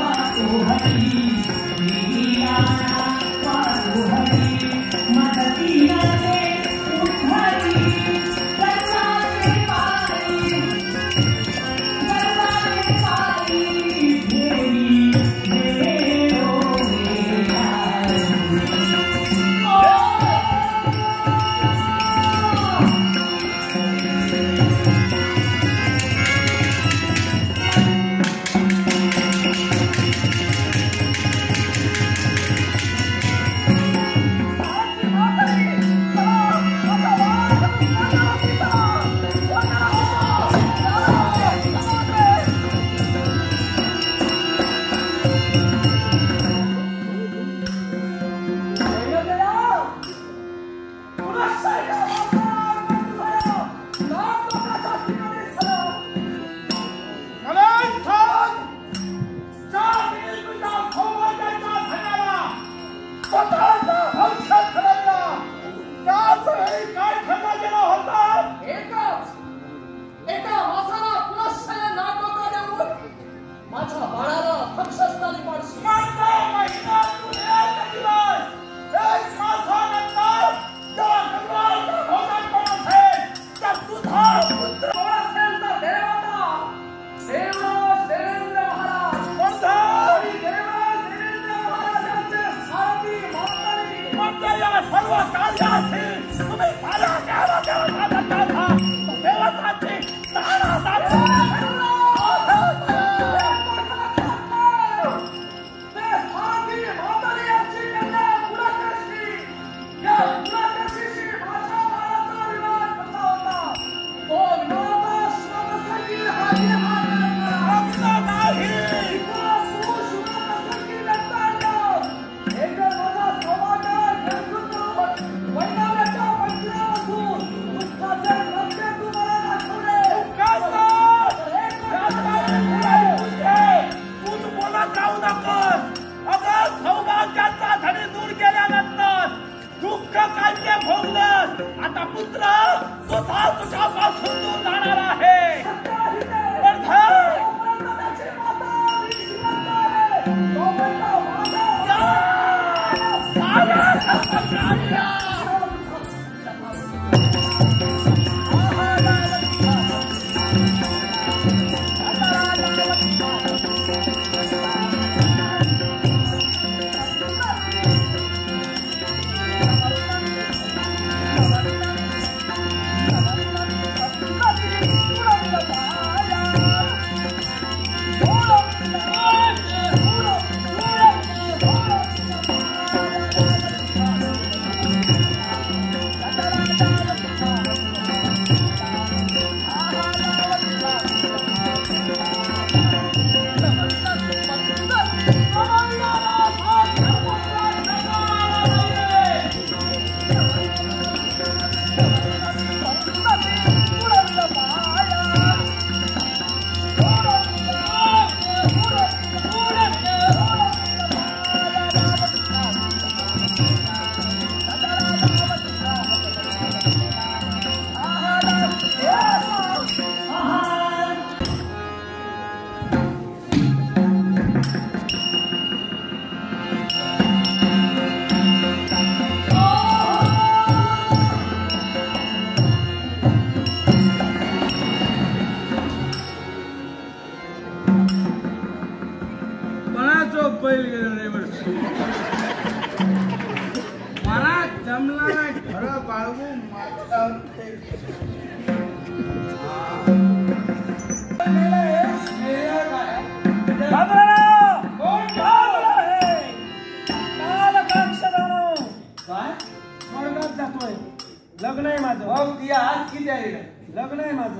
लग्न आहे माझं. मग ती आज किती आहे? लग्न आहे माझं.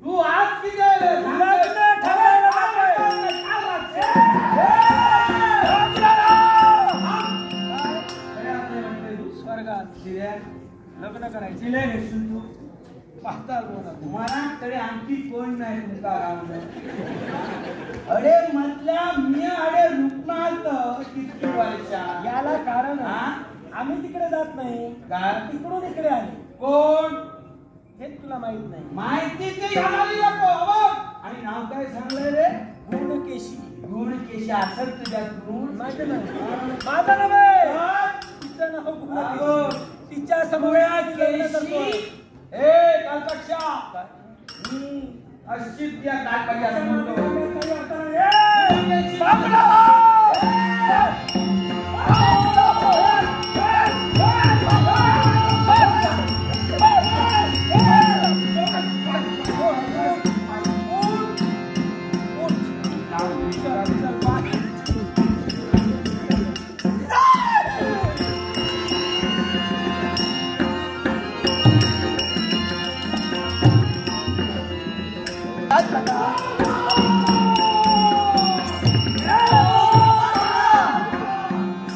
तू आज किती आहे? लग्न ठरवायला स्वर्गात लग्न करायचे तू पाहता मनाकडे आणखी कोण नाही तुमचा राम. अरे म्हटल्या मी अरे रुग्णात किती वर्षा याला कारण आम्ही तिकडे जात नाही. तिकडून इकडे आले. कोण हे तुला माहित नाही. माहितीची घालावी नको. आणि नाव काय सांगलंय रे? गुणकेशी. गुणकेशी असं तुझ्या गुण माहिती नाही. माझं नव्हे, तिचं नाव गुणकेशी. तिच्या समोर कालपक्षा अशी त्या कालपक्षा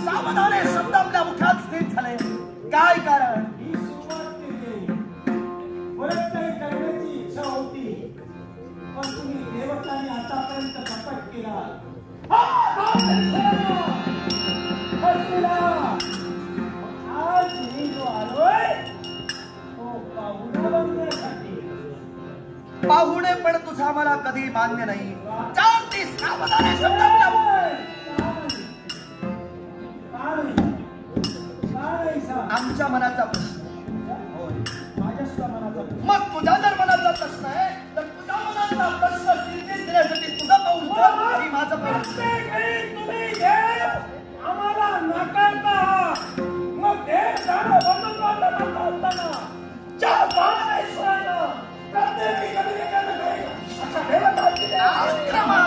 सावधाने शब्द आपल्या मुखात स्थित झाले. काय कारण? ही सुरुवात केली. परत काही करण्याची इच्छा होती, पण तुम्ही देवतांनी आतापर्यंत कपट केला. आज मी जो आलोय तो पाहुणा बनण्यासाठी. पाहुणे पण तुझा मला कधी मान्य नाही. जाती सावधाने शब्द आपल्या आमच्या मनाचा प्रश्न. माझ्या सुद्धा मनाचा प्रश्न. मग तुझ्या जर मनाचा प्रश्न आहे तर तुझ्या मनाचा प्रश्न सिद्धीस देण्यासाठी तुझं पाऊल उचल आणि माझं पाऊल उचल. तुम्ही देव आम्हाला नाकारता, मग देव जाणं बंधुत्वाचा नाता असताना ज्या बाळेश्वरानं प्रत्येकी कधी अशा देवतांची आक्रमण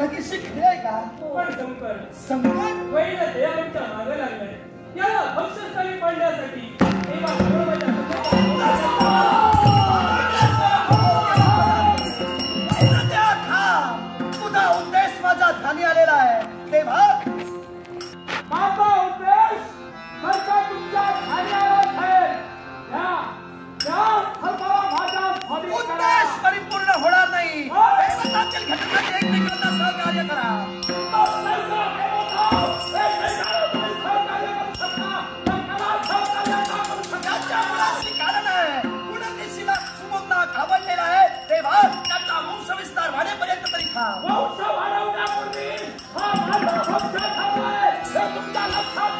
कोणाशी खेळ का? पण संकट वैल देवांच्या मागे लागलाय याला भक्षस्थानी पाडण्यासाठी एका गौरवाच्या तुझा उद्देश माझ्या ध्यानी आलेला आहे तेव्हा माझा उद्देश सरकार तुमच्या ध्यानी आला आहे माझ्या उद्देश परिपूर्ण होणार नाही देवतातील घटनांचे एकमेकांना सहकार्य करा कारण आहे पुण्यदेशीला सुमोगना घाबरलेला आहे तेव्हा त्याचा वंशविस्तार वाढेपर्यंत तरी खा वंश वाढवण्यापूर्वी हा माझा भक्त थांबलाय हे तुमच्या लक्षात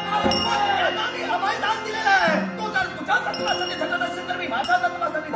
मी अभयदान दिलेला आहे तो जर तुझ्या तत्वासाठी झटत असेल तर मी माझ्या तत्वासाठी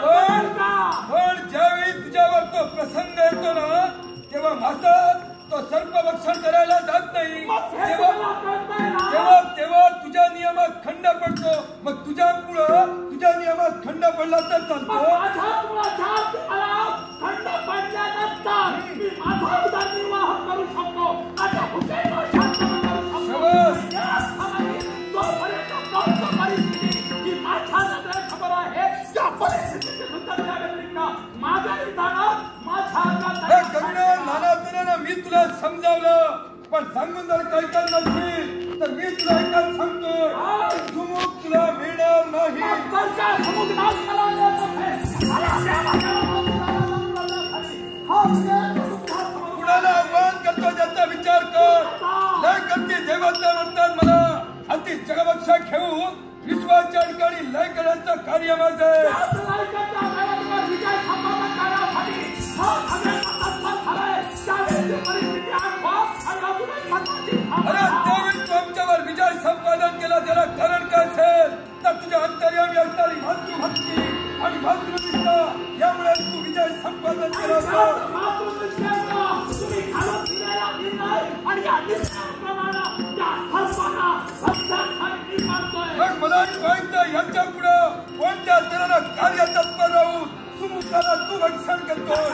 पण ज्यावेळी तुझ्यावर तो खंड पडल्यानंतर मी माझा उदरनिर्वाह करू शकतो. माझ्या भुकेचा शांतता करू शकतो. जोपर्यंत परिस्थिती जी माझ्या नजरेत खबर आहे त्या परिस्थितीची सुंदरता व्यतिरिक्त माघारी जाणं माझ्या नाना तऱ्हेनं मी तुला समजावलं, पण सांगून जर काही करणार नसेल तर मी तुला एकच सांगतो, सुमुख तुला मिळणार नाही. कुणाला आव्हान करतो ज्याचा विचार कर. लय करते देवाचा म्हणतात मला, आणि ती जगभक्षा घेऊन विश्वाच्या ठिकाणी लय करण्याचं कार्य माझं आहे. अरे त्यावेळी तू आमच्यावर विजय संपादन केला, त्याला कारण काय असेल तर तुझ्या अंतर्यामी असणारी मातृभक्ती आणि मातृनिष्ठा, यामुळे तू विजय संपादन केला. मग मला कळतं यांच्या पुढं कोणत्या तऱ्हेनं कार्य तत्पर राहून सुमुखाला तू रक्षण करतोय.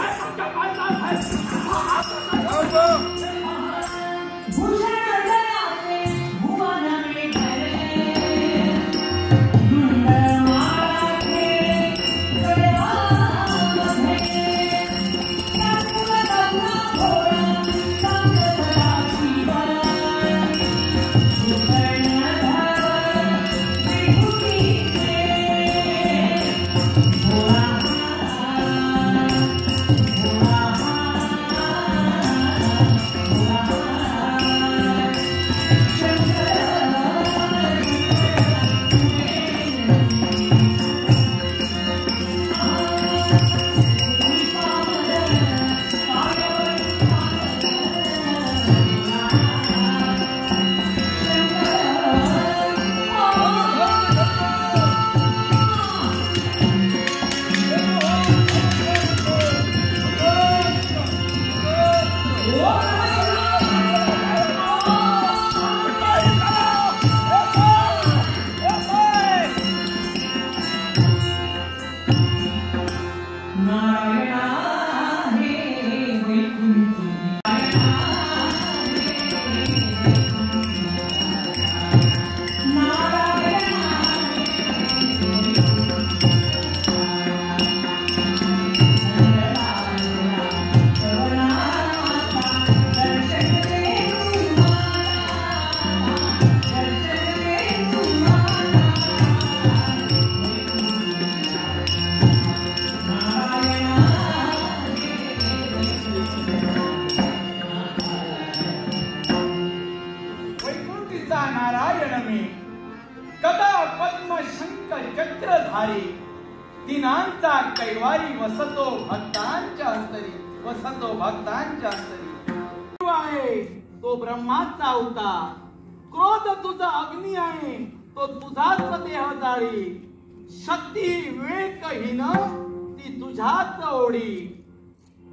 दिनांचा कैवारी वसतो भक्तांच्या अंतरी, वसतो भक्तांच्या अंतरी. आहे तो ब्रह्माचा अवतार, क्रोध तुझा अग्नी आहे तो तुझाच देह जाळी, शक्ती विवेकहीन ती तुझ्याच ओढी.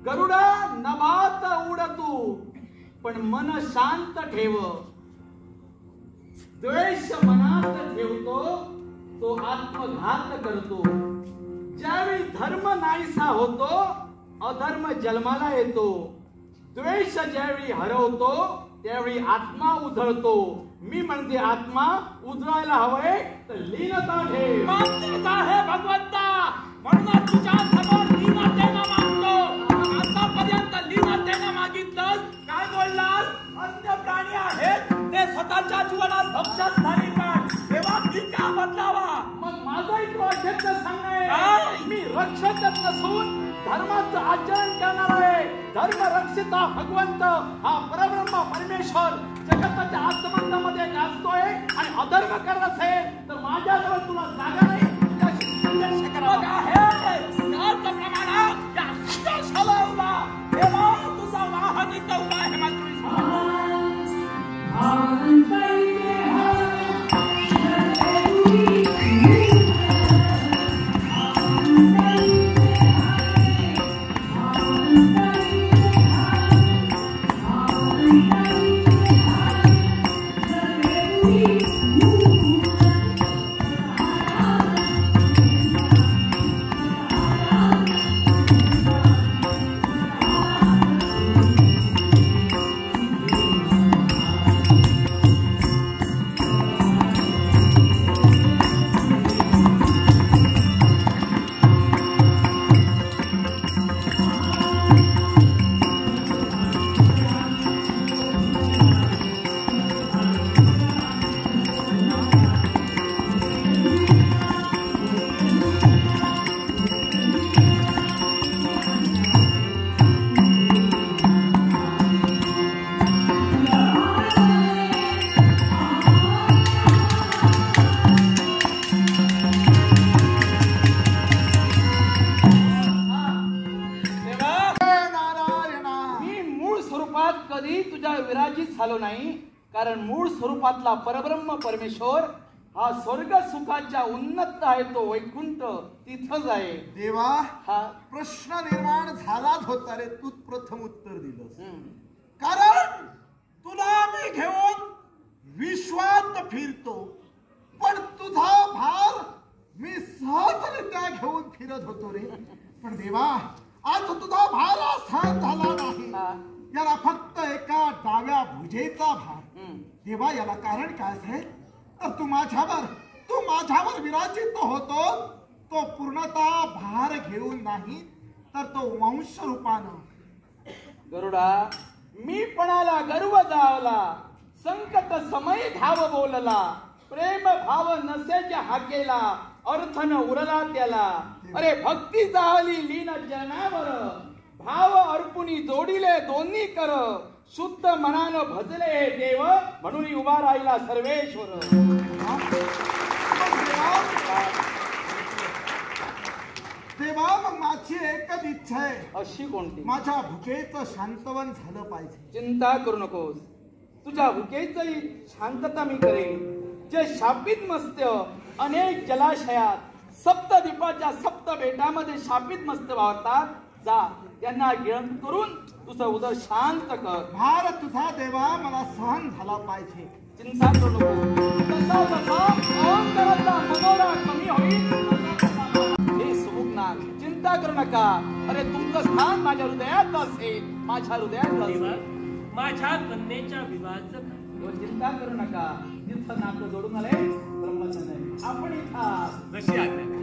गरुडा नभात उड तू पण मन शांत ठेव, द्वेष मनात ठेवतो तो आत्मघात करतो. ज्यावेळी धर्म नाहीसा होतो अधर्म जन्माला येतो, द्वेष ज्यावेळी हरवतो त्यावेळी आत्मा उधळतो. मी म्हणते आत्मा उधळायला हवंय तर लीनता ठेव. आहे भगवंता म्हणून तुझ्या समोर लीनतेनं मागतो. आतापर्यंत लीनतेनं मागितलंस, काय बोललास? अन्य प्राणी आहेत ते स्वतःच्या जीवनात भक्षाधारी पण तेव्हा मी का बदलावा? मग माझं एक वाक्याच सांगणं आहे, मी रक्षक नसून धर्माचं आचरण करणार आहे. धर्म रक्षिता भगवंत हा परब्रह्म परमेश्वर जगताच्या आत्मंदामध्ये नाचतोय आणि अधर्म करत असेल तर माझ्याजवळ तुला जागा नाही. तुझ्याशी संघर्ष करावा आहे. प्रमाणात तेव्हा तुझा वाहन इथं उभा आहे. जवळ विराजित झालो नाही, कारण मूळ स्वरूपातला परब्रह्म परमेश्वर हा स्वर्ग सुखाच्या उन्नत आहे, तो वैकुंठ तिथंच आहे. देवा हा प्रश्न निर्माण झालाच होता रे, तू प्रथम उत्तर दिलंस. कारण तुला मी घेऊन विश्वात फिरतो, पण तुझा भार मी सहजरित्या घेऊन फिरत होतो रे. पण देवा आज तुझा भार सहन झाला नाही, याला फक्त एका डाव्या भुजेचा भार. देवा याला कारण काय असेल तर तू माझ्यावर विराजित होतो, तो पूर्णतः भार घेऊन नाही तर तो वंश रूपानं. गरुडा मी पणाला गर्व जावला, संकट समय धाव बोलला, प्रेम भाव नसेच्या हाकेला, अर्थ न उरला त्याला. अरे भक्ती जावली लीन जनावर, भाव अर्पुनी जोडिले दोन्ही कर, शुद्ध मनानं भजले हे देव, म्हणून उभा राहिला सर्वेश्वर. तेव्हा मग माझी एकच इच्छा आहे, अशी कोणती? माझ्या भुकेचं शांतवन झालं पाहिजे. चिंता करू नकोस, तुझ्या भुकेची शांतता मी करेन. जे शापित मत्स्य अनेक जलाशयात सप्तद्वीपाच्या सप्त बेटामध्ये शापित मत्स्य वावरतात, जा त्यांना गिळंत करून तुझं उदर शांत कर. भार तुझा देवा मला सहन झाला पाहिजे. चिंता करू नको, जसा जसा अहंकाराचा मनोरा कमी होईल हे सुमुखनाथ, चिंता करू नका. अरे तुमचं स्थान माझ्या हृदयात असेल, माझ्या हृदयात असेल. माझ्या कन्येच्या विवाहाचं काय? चिंता करू नका, तिथं नातं जोडून आले ब्रह्मचंद्र आपण इथं जशी आज्ञा.